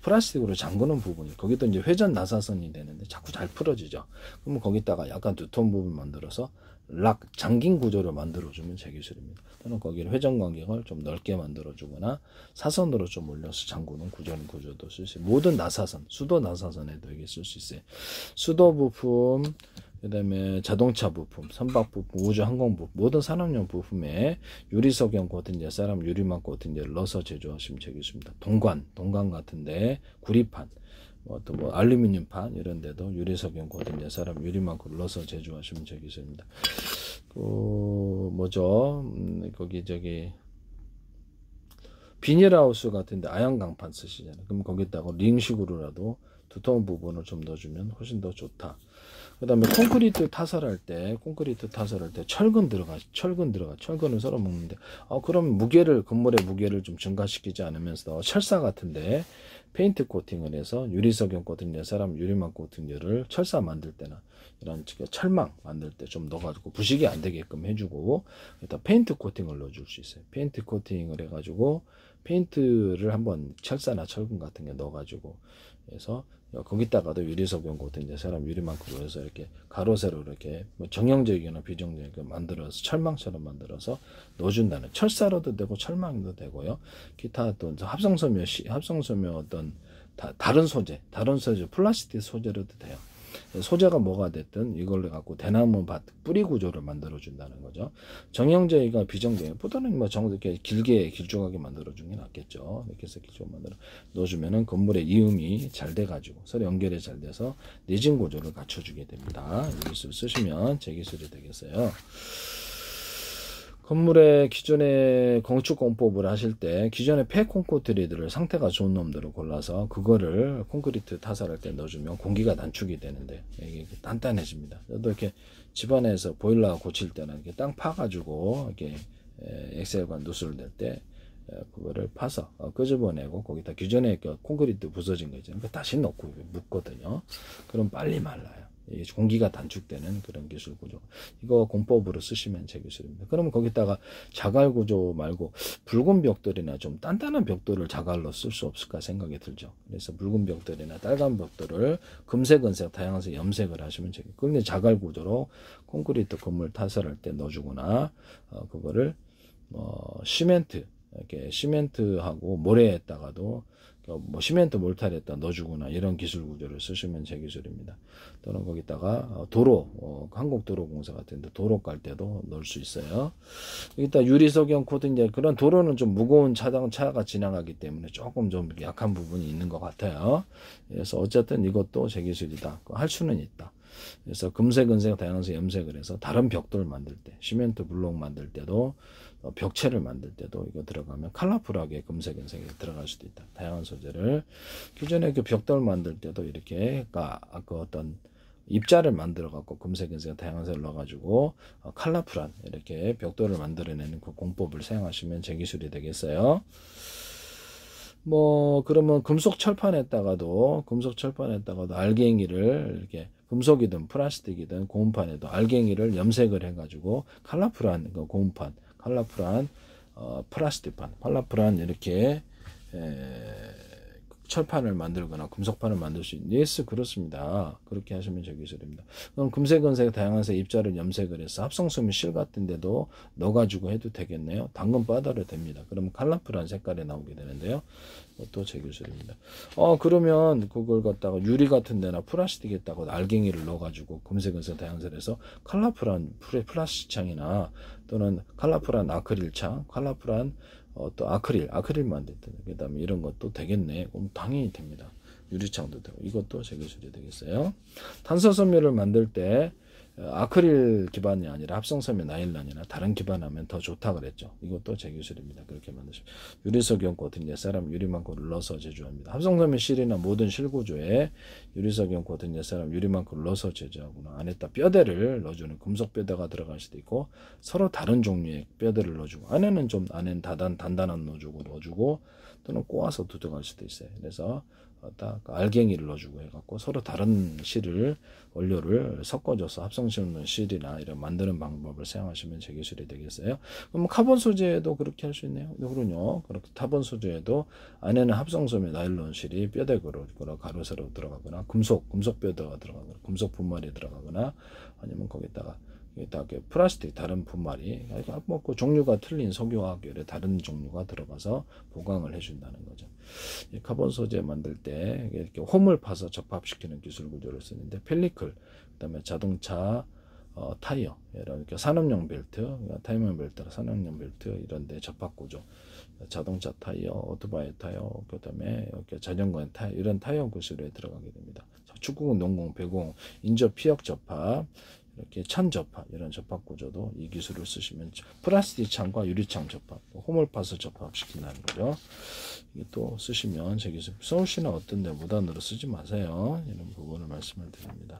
플라스틱으로 잠그는 부분이, 거기도 이제 회전 나사선이 되는데 자꾸 잘 풀어지죠. 그러면 거기다가 약간 두터운 부분 만들어서 락, 잠긴 구조를 만들어주면 제 기술입니다. 또는 거기를 회전 간격을 좀 넓게 만들어주거나 사선으로 좀 올려서 잠그는 구조도 쓸 수 있어요. 모든 나사선, 수도 나사선에도 이게 쓸 수 있어요. 수도 부품, 그 다음에 자동차 부품, 선박 부품, 우주 항공 부품, 모든 산업용 부품에 유리석형 코팅제, 쌀암 유리막 코팅제를 넣어서 제조하시면 되겠습니다. 동관 같은데 구리판, 또 알루미늄판 이런 데도 유리석형 코팅제, 쌀암 유리막을 넣어서 제조하시면 되겠습니다. 거기 비닐하우스 같은데 아연강판 쓰시잖아요. 그럼 거기다가 링식으로라도 두터운 부분을 좀 넣어주면 훨씬 더 좋다. 그 다음에 콘크리트 타설할 때 철근을 썰어 먹는데, 그럼 건물의 무게를 좀 증가시키지 않으면서 철사 같은데 페인트 코팅을 해서 유리석형 코팅제, 쌀암 유리막 코팅제를 철사 만들 때나 이런 철망 만들 때 좀 넣어가지고 부식이 안 되게끔 해주고, 일단 페인트 코팅을 넣어줄 수 있어요. 페인트 코팅을 해가지고 페인트를 한번 철사나 철근 같은 게 넣어가지고 해서 거기다가도 유리석형 코팅제, 쌀암 유리막으로 해서 이렇게 가로 세로 이렇게 정형적이거나 비정형적이게 만들어서 철망처럼 만들어서 넣어준다는, 철사로도 되고 철망도 되고요. 기타 또 합성섬유 어떤 다른 소재 플라스틱 소재로도 돼요. 소재가 뭐가 됐든 이걸로 갖고 대나무 밭 뿌리 구조를 만들어 준다는 거죠. 정형제이가 비정제보다는 이렇게 길쭉하게 만들어 주는 게 낫겠죠. 이렇게 해서 길쭉 만들어 넣어주면은 건물의 이음이 잘 돼가지고 서로 연결이 잘 돼서 내진 구조를 갖춰주게 됩니다. 이 기술 쓰시면 제 기술이 되겠어요. 건물의 기존의 건축 공법을 하실 때 기존의 폐콘크리트들을 상태가 좋은 놈들을 골라서 그거를 콘크리트 타설할 때 넣어주면 공기가 단축이 되는데 이게 단단해집니다. 저도 이렇게 집안에서 보일러 고칠 때는 이렇게 땅 파가지고 이렇게 엑셀관 누술 될 때 그거를 파서 끄집어내고 거기다 기존의 콘크리트 부서진 거 있잖아요. 다시 넣고 묶거든요. 그럼 빨리 말라요. 공기가 단축되는 그런 기술 구조. 이거 공법으로 쓰시면 제 기술입니다. 그러면 거기다가 자갈 구조 말고 붉은 벽돌이나 좀 단단한 벽돌을 자갈로 쓸 수 없을까 생각이 들죠. 그래서 붉은 벽돌이나 빨간 벽돌을 금색, 은색, 다양색 염색을 하시면 되겠고, 근데 자갈 구조로 콘크리트 건물 타설할 때 넣어주거나 그거를 시멘트, 이렇게 시멘트하고 모래에다가도 시멘트 몰타리에다 넣어주거나 이런 기술 구조를 쓰시면 제 기술입니다. 또는 거기다가 한국도로공사 같은데 도로 깔 때도 넣을 수 있어요. 여기다 유리석형 코팅제, 그런 도로는 좀 무거운 차가 지나가기 때문에 조금 좀 약한 부분이 있는 것 같아요. 그래서 어쨌든 이것도 제 기술이다. 할 수는 있다. 그래서 금색, 은색, 다양색 염색을 해서 다른 벽돌 만들 때, 시멘트 블록 만들 때도, 벽체를 만들 때도 이거 들어가면 컬러풀하게 금색, 은색이 들어갈 수도 있다. 다양한 소재를 기존에 벽돌 만들 때도 이렇게 어떤 입자를 만들어 갖고 금색, 은색, 다양한 색을 넣어 가지고 컬러풀한 이렇게 벽돌을 만들어내는 그 공법을 사용하시면 제 기술이 되겠어요. 그러면 금속 철판에다가도 알갱이를 이렇게 금속이든 플라스틱이든 고무판에도 알갱이를 염색을 해가지고 컬러풀한 고무판, 컬러풀한 플라스틱판, 컬러풀한 이렇게 철판을 만들거나 금속판을 만들 수 있는, 예스, 그렇습니다. 그렇게 하시면 제 기술입니다. 그럼 금색, 은색, 다양한 색 입자를 염색을 해서 합성섬유 실 같은 데도 넣어가지고 해도 되겠네요. 당근 바다로 됩니다. 그러면 컬러풀한 색깔이 나오게 되는데요. 또 제 기술입니다. 그러면 그걸 갖다가 유리 같은 데나 플라스틱에다가 알갱이를 넣어가지고 금색, 은색, 다양색을 해서 컬러풀한 플라스틱 창이나 또는 컬러풀한 아크릴 창, 컬러풀한 또 아크릴 만들 때, 그 다음에 이런 것도 되겠네. 그럼 당연히 됩니다. 유리창도 되고, 이것도 제 기술이 되겠어요. 탄소섬유를 만들 때 아크릴 기반이 아니라 합성섬유 나일론이나 다른 기반하면 더 좋다 그랬죠. 이것도 제 기술입니다. 그렇게 만드시면 유리석형 코팅제, 쌀암 유리망코를 넣어서 제조합니다. 합성섬유 실이나 모든 실구조에 유리석형 코팅제, 쌀암 유리망코를 넣어서 제조하거나 안에다 뼈대를 넣어주는 금속 뼈대가 들어갈 수도 있고, 서로 다른 종류의 뼈대를 넣어주고, 안에는 단단한 넣어주고 또는 꼬아서 두들갈 수도 있어요. 그래서 딱 알갱이를 넣어주고 해갖고 서로 다른 실을 원료를 섞어줘서 합성식물 실이나 이런 만드는 방법을 사용하시면 제기술이 되겠어요. 그럼 카본 소재도 그렇게 할 수 있네요. 그럼요. 그렇게 카본 소재도 안에는 합성소매 나일론 실이 뼈대구로 가로세로 들어가거나 금속 뼈대가 들어가거나 금속 분말이 들어가거나 아니면 거기다가 플라스틱 다른 분말이 뭐 그 종류가 틀린 석유화학 계열의 다른 종류가 들어가서 보강을 해준다는 거죠. 이 카본 소재 만들 때 이렇게 홈을 파서 접합시키는 기술 구조를 쓰는데 펠리클, 그다음에 자동차 타이어, 이렇게 산업용 벨트, 타이어용 벨트, 산업용 벨트 이런데 접합 구조, 자동차 타이어, 오토바이 타이어, 그다음에 이렇게 자전거 타이어 이런 타이어 기술에 들어가게 됩니다. 축구공, 농공, 배공, 인접 피역 접합. 이렇게 찬 접합, 이런 접합 구조도 이 기술을 쓰시면 플라스틱 창과 유리창 접합, 홈을 파서 접합시킨다는 거죠. 이게 또 쓰시면 제 기술 서울시나 어떤 데 무단으로 쓰지 마세요. 이런 부분을 말씀을 드립니다.